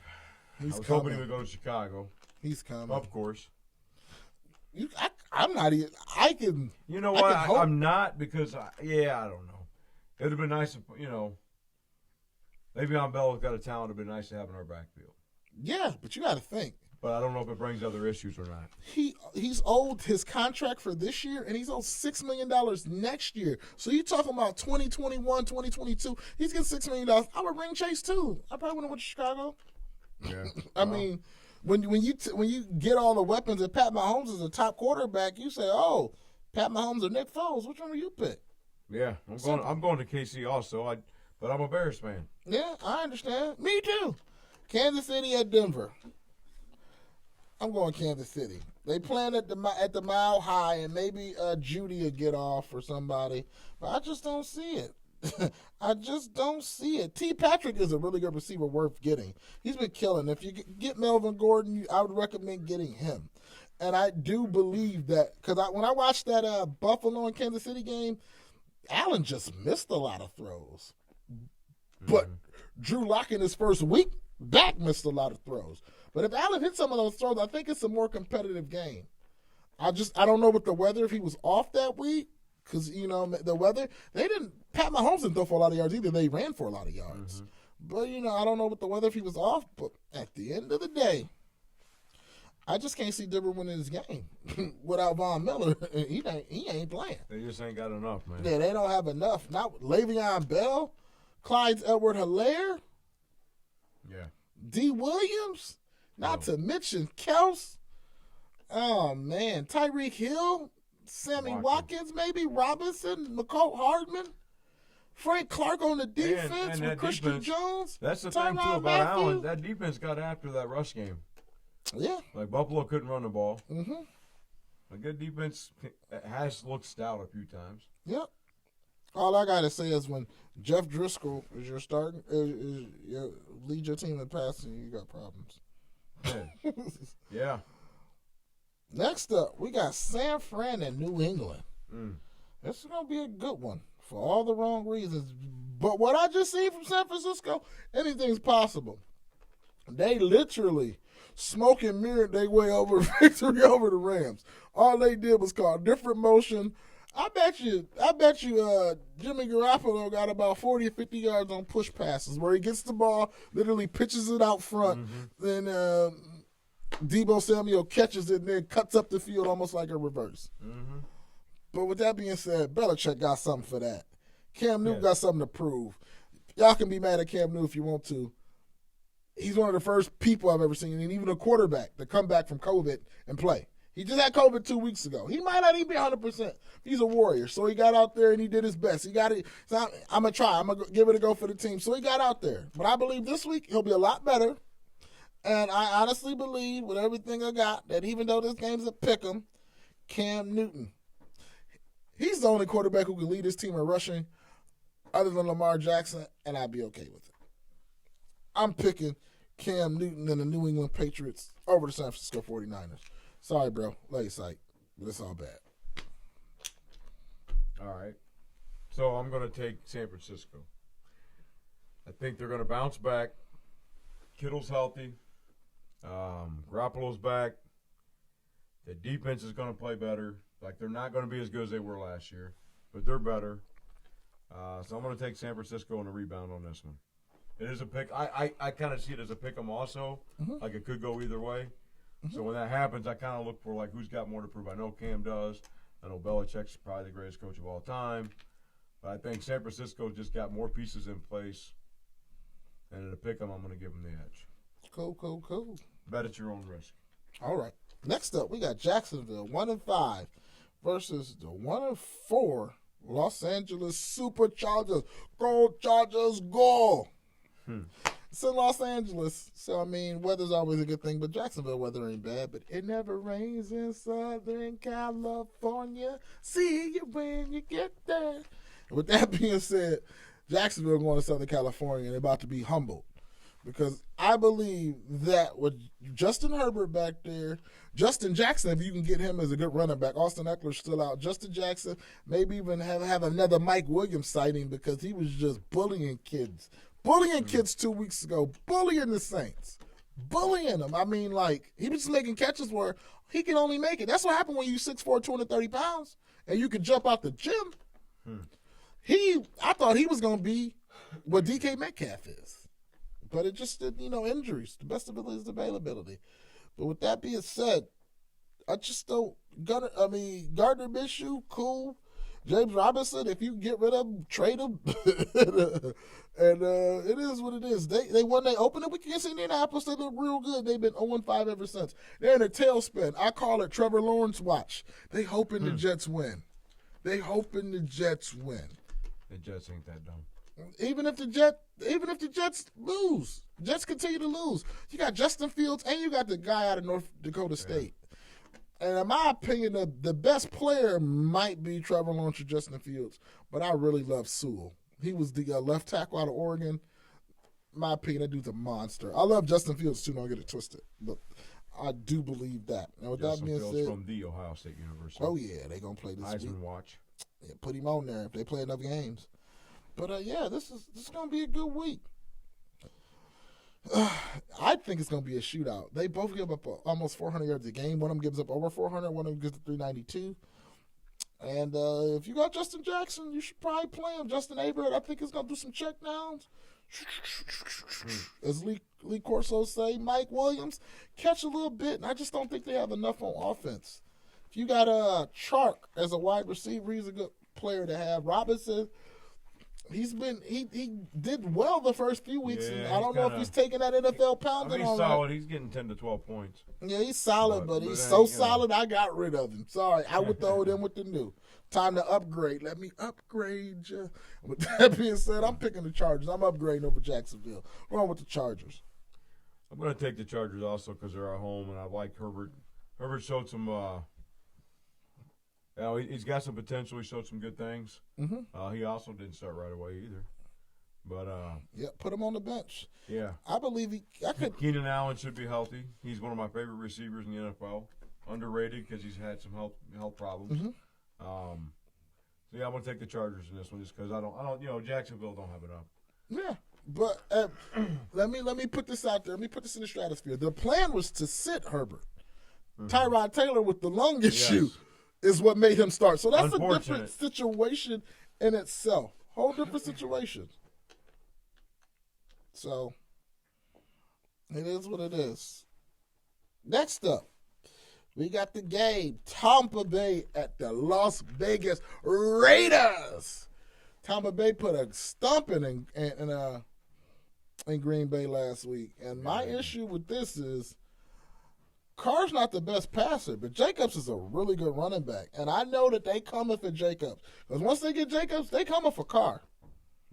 I was coming. hoping he would go to Chicago. He's coming. Of course. I'm not even. I can. You know what? I'm not because, I don't know. It would have been nice if, Le'Veon Bell has got a talent. It would have been nice to have in our backfield. Yeah, but you got to think. But I don't know if it brings other issues or not. He's owed his contract for this year, and he's owed $6 million next year. So you talking about 2021, 2022. He's getting $6 million. I would ring Chase, too. I probably wouldn't went to Chicago. Yeah. I mean, when you get all the weapons and Pat Mahomes is a top quarterback, you say, oh, Pat Mahomes or Nick Foles, which one will you pick? Yeah, I'm going to KC also, but I'm a Bears fan. Yeah, I understand. Me too. Kansas City at Denver. I'm going Kansas City. They playing at the Mile High, and maybe Judy will get off or somebody, but I just don't see it. I just don't see it. T. Patrick is a really good receiver worth getting. He's been killing. If you get Melvin Gordon, I would recommend getting him. And I do believe that because when I watched that Buffalo and Kansas City game, Allen just missed a lot of throws. But Drew Lock in his first week back missed a lot of throws. But if Allen hits some of those throws, I think it's a more competitive game. I don't know with the weather if he was off that week. Because, the weather, Pat Mahomes didn't throw for a lot of yards either. They ran for a lot of yards. But, I don't know with the weather if he was off. But at the end of the day, I just can't see Denver winning this game without Von Miller. He ain't playing. They just ain't got enough, man. Yeah, they don't have enough. Not Le'Veon Bell, Clyde Edward-Helaire, D. Williams, not to mention Kels. Oh, man. Tyreek Hill. Sammy Watkins, maybe Robinson, McCall Hardman, Frank Clark on the defense and with Christian defense, Jones. That's the thing, too, about Allen. That defense got after that rush game. Yeah. Like, Buffalo couldn't run the ball. Mm-hmm. A good defense has looked stout a few times. Yep. All I got to say is when Jeff Driscoll is your starting, lead your team in passing, you got problems. Yeah. Next up, we got San Fran and New England. This is going to be a good one for all the wrong reasons. But what I just seen from San Francisco, anything's possible. They literally smoke and mirrored their way over victory over the Rams. All they did was call different motion. I bet you, Jimmy Garoppolo got about 40 or 50 yards on push passes where he gets the ball, literally pitches it out front, then Deebo Samuel catches it and then cuts up the field almost like a reverse. But with that being said, Belichick got something for that. Cam Newton got something to prove. Y'all can be mad at Cam Newton if you want to. He's one of the first people I've ever seen, and even a quarterback, to come back from COVID and play. He just had COVID 2 weeks ago. He might not even be 100%. He's a warrior. So he got out there and he did his best. He got it. So I'm going to try. I'm going to give it a go for the team. So he got out there. But I believe this week he'll be a lot better. And I honestly believe with everything I got that even though this game's a pick'em, Cam Newton, he's the only quarterback who can lead his team in rushing other than Lamar Jackson, and I'd be okay with it. I'm picking Cam Newton and the New England Patriots over the San Francisco 49ers. Sorry, bro. Lay sight. But it's all bad. All right. So I'm going to take San Francisco. I think they're going to bounce back. Kittle's healthy. Garoppolo's back. The defense is going to play better. Like, they're not going to be as good as they were last year, but they're better. So I'm going to take San Francisco on a rebound on this one. It is a pick. I kind of see it as a pick 'em also. Like, it could go either way. So when that happens, I kind of look for, like, who's got more to prove. I know Cam does. I know Belichick's probably the greatest coach of all time. But I think San Francisco just got more pieces in place. And in a pick 'em, I'm going to give them the edge. Cool. Bet at your own risk. All right. Next up, we got Jacksonville, 1-5, versus the 1-4 Los Angeles Superchargers. Go Chargers, go! It's in Los Angeles, so I mean, weather's always a good thing, but Jacksonville weather ain't bad. But it never rains in Southern California. See you when you get there. And with that being said, Jacksonville going to Southern California and they're about to be humbled. Because I believe that with Justin Herbert back there, Justin Jackson, if you can get him as a good running back, Austin Eckler's still out. Justin Jackson, maybe even have another Mike Williams sighting because he was just bullying kids. Bullying kids 2 weeks ago. Bullying the Saints. Bullying them. I mean, like, he was just making catches where he can only make it. That's what happened when you're 6'4", 230 pounds, and you can jump out the gym. I thought he was going to be what DK Metcalf is. But it just did, injuries. The best of it is availability. But with that being said, I just don't. Gardner Minshew, cool. James Robinson, if you get rid of him, trade him. and it is what it is. They won their opening week against Indianapolis. They look real good. They've been 0-5 ever since. They're in a tailspin. I call it Trevor Lawrence watch. They hoping the Jets win. The Jets ain't that dumb. Even if the Jets lose, Jets continue to lose. You got Justin Fields and you got the guy out of North Dakota State. And in my opinion, the best player might be Trevor Lawrence or Justin Fields. But I really love Sewell. He was the left tackle out of Oregon. In my opinion, that dude's a monster. I love Justin Fields too. Don't get it twisted. But I do believe that. And with Justin that being Fields said, from the Ohio State University. Oh yeah, they're gonna play this Heisman week. watch. Yeah, put him on there if they play enough games. But this is gonna be a good week. I think it's gonna be a shootout. They both give up almost 400 yards a game. One of them gives up over 400. One of them gives up 392. And if you got Justin Jackson, you should probably play him. Justin Herbert, I think, is gonna do some check downs. As Lee Corso say, Mike Williams catch a little bit, and I just don't think they have enough on offense. If you got Chark as a wide receiver, he's a good player to have. Robinson, he did well the first few weeks, and I don't know if he's taking that NFL pounding. He's solid. He's getting 10 to 12 points. Yeah, he's solid, but he's so solid I got rid of him. Sorry, I would throw him with the new. Time to upgrade. Let me upgrade you. With that being said, I'm picking the Chargers. I'm upgrading over Jacksonville. Going with the Chargers. I'm going to take the Chargers also because they're at home, and I like Herbert. Herbert showed some he's got some potential. He showed some good things. He also didn't start right away either. But put him on the bench. Yeah, I believe Keenan Allen should be healthy. He's one of my favorite receivers in the NFL. Underrated because he's had some health problems. So I'm going to take the Chargers in this one just because I don't. Jacksonville don't have enough. Yeah, But let me put this out there. Let me put this in the stratosphere. The plan was to sit Herbert. Tyrod Taylor with the lung issue is what made him start. So that's a different situation in itself. Whole different situation. So it is what it is. Next up, we got the game. Tampa Bay at the Las Vegas Raiders. Tampa Bay put a stumping in Green Bay last week. And my issue with this is Carr's not the best passer, but Jacobs is a really good running back. And I know that they coming for Jacobs. Because once they get Jacobs, they coming for Carr.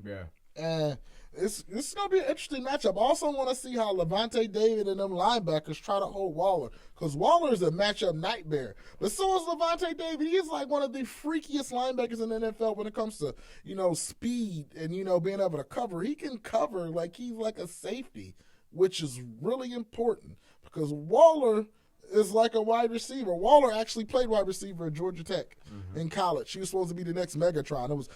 Yeah. And it's going to be an interesting matchup. I also want to see how Levante David and them linebackers try to hold Waller. Because Waller is a matchup nightmare. But so is Levante David. He is like one of the freakiest linebackers in the NFL when it comes to, speed and, being able to cover. He can cover like he's like a safety, which is really important. Because Waller is like a wide receiver. Waller actually played wide receiver at Georgia Tech in college. He was supposed to be the next Megatron.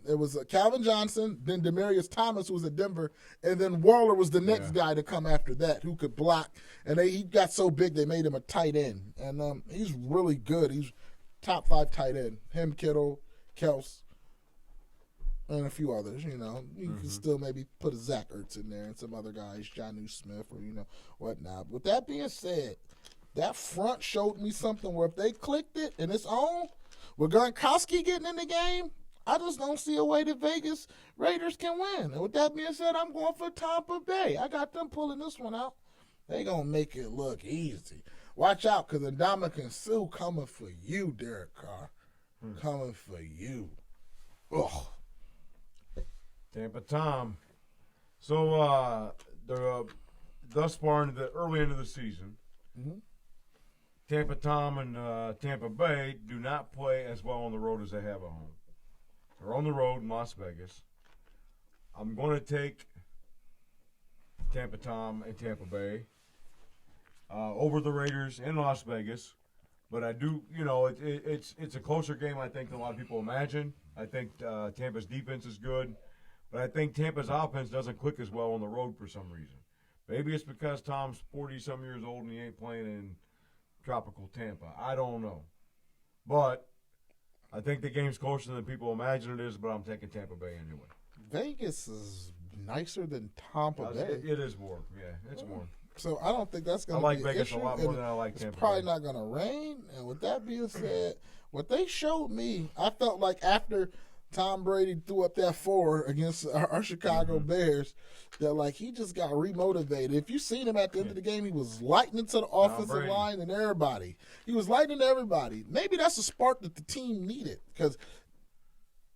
It was Calvin Johnson, then Demaryius Thomas, who was at Denver, and then Waller was the next guy to come after that who could block. And he got so big they made him a tight end. And he's really good. He's top 5 tight end. Him, Kittle, Kels, and a few others, You can still maybe put a Zach Ertz in there and some other guys, Jonnu Smith or, whatnot. With that being said, that front showed me something where if they clicked it and it's on, with Gronkowski getting in the game, I just don't see a way the Vegas Raiders can win. And with that being said, I'm going for Tampa Bay. I got them pulling this one out. They going to make it look easy. Watch out, because Ndamukong Suh coming for you, Derek Carr. Coming for you. Ugh. Tampa Tom. So, thus far into the early end of the season, Tampa Tom and Tampa Bay do not play as well on the road as they have at home. They're on the road in Las Vegas. I'm going to take Tampa Tom and Tampa Bay over the Raiders in Las Vegas. But I do, it's a closer game, I think, than a lot of people imagine. I think Tampa's defense is good. But I think Tampa's offense doesn't click as well on the road for some reason. Maybe it's because Tom's 40-some years old and he ain't playing in tropical Tampa. I don't know. But I think the game's closer than people imagine it is, but I'm taking Tampa Bay anyway. Vegas is nicer than Tampa Bay. It is more. Yeah, it's more. So I don't think that's going to be an Vegas issue. a lot more than I like Tampa It's probably Bay. not going to rain. And with that being said, what they showed me, I felt like after Tom Brady threw up that 4 against our Chicago Bears, that like he just got remotivated. If you seen him at the end of the game, he was lightning to the offensive line and everybody. He was lightning to everybody. Maybe that's a spark that the team needed, because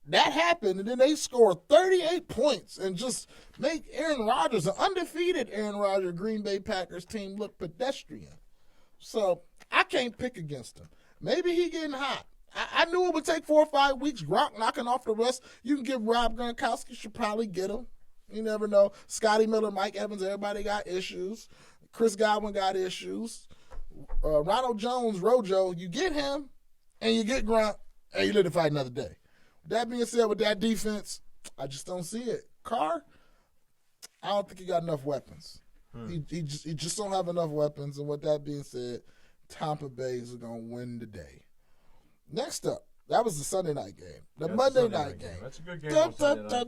that happened, and then they scored 38 points and just make Aaron Rodgers, an undefeated Aaron Rodgers Green Bay Packers team, look pedestrian. So I can't pick against him. Maybe he getting hot. I knew it would take 4 or 5 weeks. Gronk knocking off the rust. You can give Rob Gronkowski, should probably get him. You never know. Scotty Miller, Mike Evans, everybody got issues. Chris Godwin got issues. Ronald Jones, Rojo, you get him, and you get Gronk, and you live to fight another day. That being said, with that defense, I just don't see it. Carr, I don't think he got enough weapons. He just don't have enough weapons. And with that being said, Tampa Bay is going to win the day. Next up, that was the Sunday night game. The Monday night game. That's a good game on Sunday night.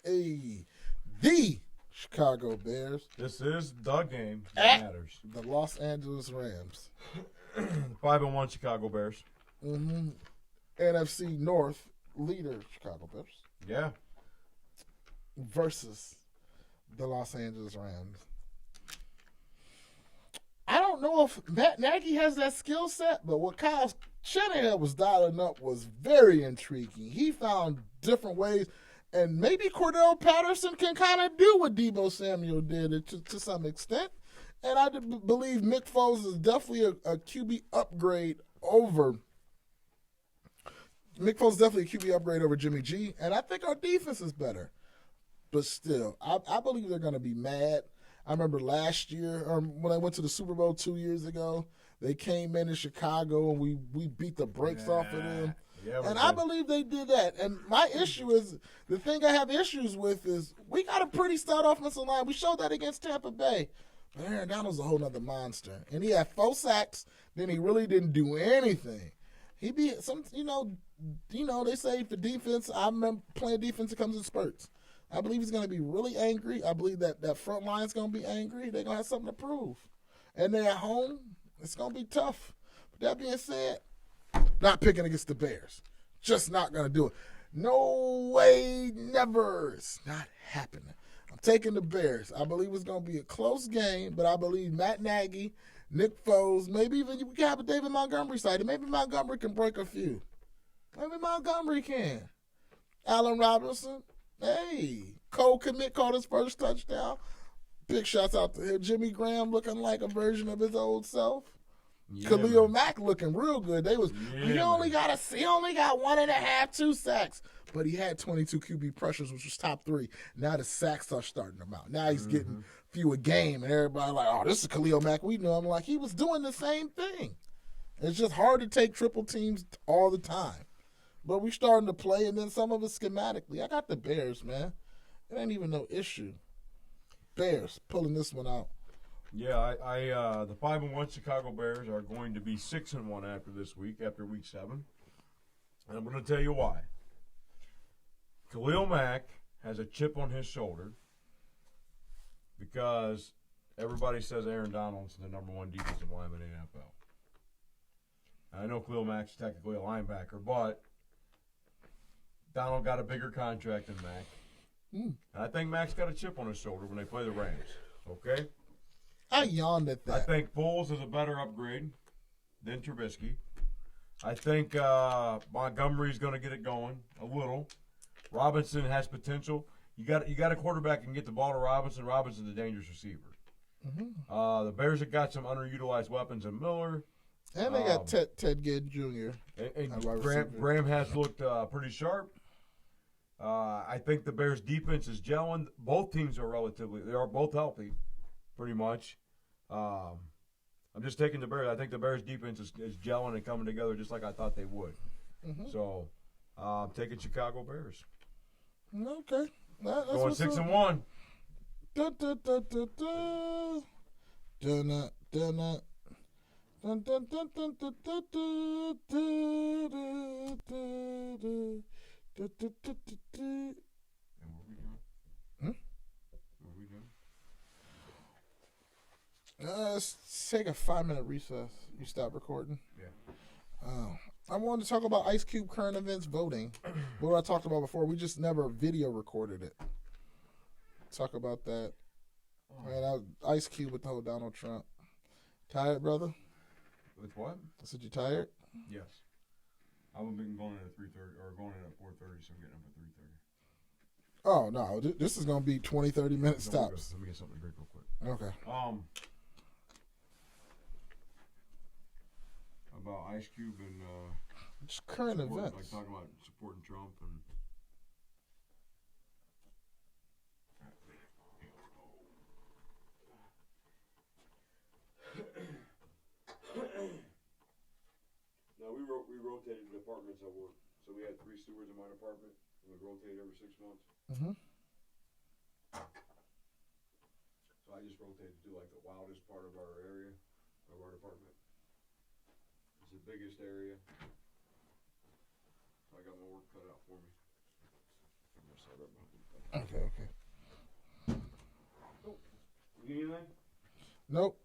Hey, the Chicago Bears. This is the game that matters. The Los Angeles Rams. 5-1 Chicago Bears. NFC North leader Chicago Bears. Yeah. Versus the Los Angeles Rams. I don't know if Matt Nagy has that skill set, but what Kyle Shanahan was dialing up was very intriguing. He found different ways, and maybe Cordell Patterson can kind of do what Deebo Samuel did to some extent. And I believe Mick Foles is definitely a QB upgrade over. Mick Foles is definitely a QB upgrade over Jimmy G, and I think our defense is better. But still, I believe they're going to be mad. I remember last year, or when I went to the Super Bowl 2 years ago, they came in Chicago and we beat the brakes off of them. Yeah, And I believe they did that. And my issue is, the thing I have issues with is we got a pretty stout offensive line. We showed that against Tampa Bay. But Aaron Donald's a whole nother monster. And he had 4 sacks, then he really didn't do anything. He be some, they say for defense, I remember playing defense, it comes in spurts. I believe he's going to be really angry. I believe that front line's going to be angry. They're going to have something to prove. And they're at home. It's going to be tough. But that being said, not picking against the Bears. Just not going to do it. No way, never. It's not happening. I'm taking the Bears. I believe it's going to be a close game, but I believe Matt Nagy, Nick Foles, maybe even we can have a David Montgomery side. Maybe Montgomery can break a few. Maybe Montgomery can. Allen Robinson. Hey, Cole Kmet caught his first touchdown. Big shouts out to him. Jimmy Graham looking like a version of his old self. Yeah, Khalil Mack looking real good. He only got 1.5, 2 sacks, but he had 22 QB pressures, which was top 3. Now the sacks are starting him out. Now he's getting few a game, and everybody like, oh, this is Khalil Mack. We know him. Like, he was doing the same thing. It's just hard to take triple teams all the time. But we starting to play, and then some of it schematically. I got the Bears, man. It ain't even no issue. Bears pulling this one out. Yeah, the 5-1 Chicago Bears are going to be 6-1 after this week, after week 7. And I'm going to tell you why. Khalil Mack has a chip on his shoulder because everybody says Aaron Donald's the number 1 defensive lineman in the NFL. I know Khalil Mack's technically a linebacker, but Donald got a bigger contract than Mack. And I think Mack's got a chip on his shoulder when they play the Rams. Okay? I yawned at that. I think Foles is a better upgrade than Trubisky. I think Montgomery's going to get it going a little. Robinson has potential. You got a quarterback that can get the ball to Robinson. Robinson's a dangerous receiver. The Bears have got some underutilized weapons in Miller. And they got Ted Ginn Jr. And Graham has looked pretty sharp. I think the Bears' defense is gelling. Both teams they are both healthy, pretty much. I'm just taking the Bears. I think the Bears' defense is gelling and coming together just like I thought they would. So, I'm taking Chicago Bears. Okay. That's going 6-1. Dun, dun, dun, dun, dun. Dun, dun, dun, dun. Dun, dun, dun, dun, dun, dun, dun, dun, dun, dun. And what are we doing? What are we doing? Let's take a 5-minute recess. You stop recording? Yeah. I wanted to talk about Ice Cube current events voting. What I talked about before, we just never video recorded it. Talk about that. Man, Ice Cube with the whole Donald Trump. Tired, brother? With what? I said you tired? Yes. I've been going in at 3:30 or going in at 4:30, so I'm getting up at 3:30. Oh no, this is gonna be 20, 30 minute stops. Let me get something to drink real quick. Okay. About Ice Cube and just current events. Like talking about supporting Trump and. Now we rotated the departments I work, so we had 3 stewards in my department, and we rotated every 6 months. So I just rotated to like the wildest part of our area, of our department. It's the biggest area, so I got my work cut out for me. I'm gonna start up behind you. Okay. Oh, you need anything? Nope.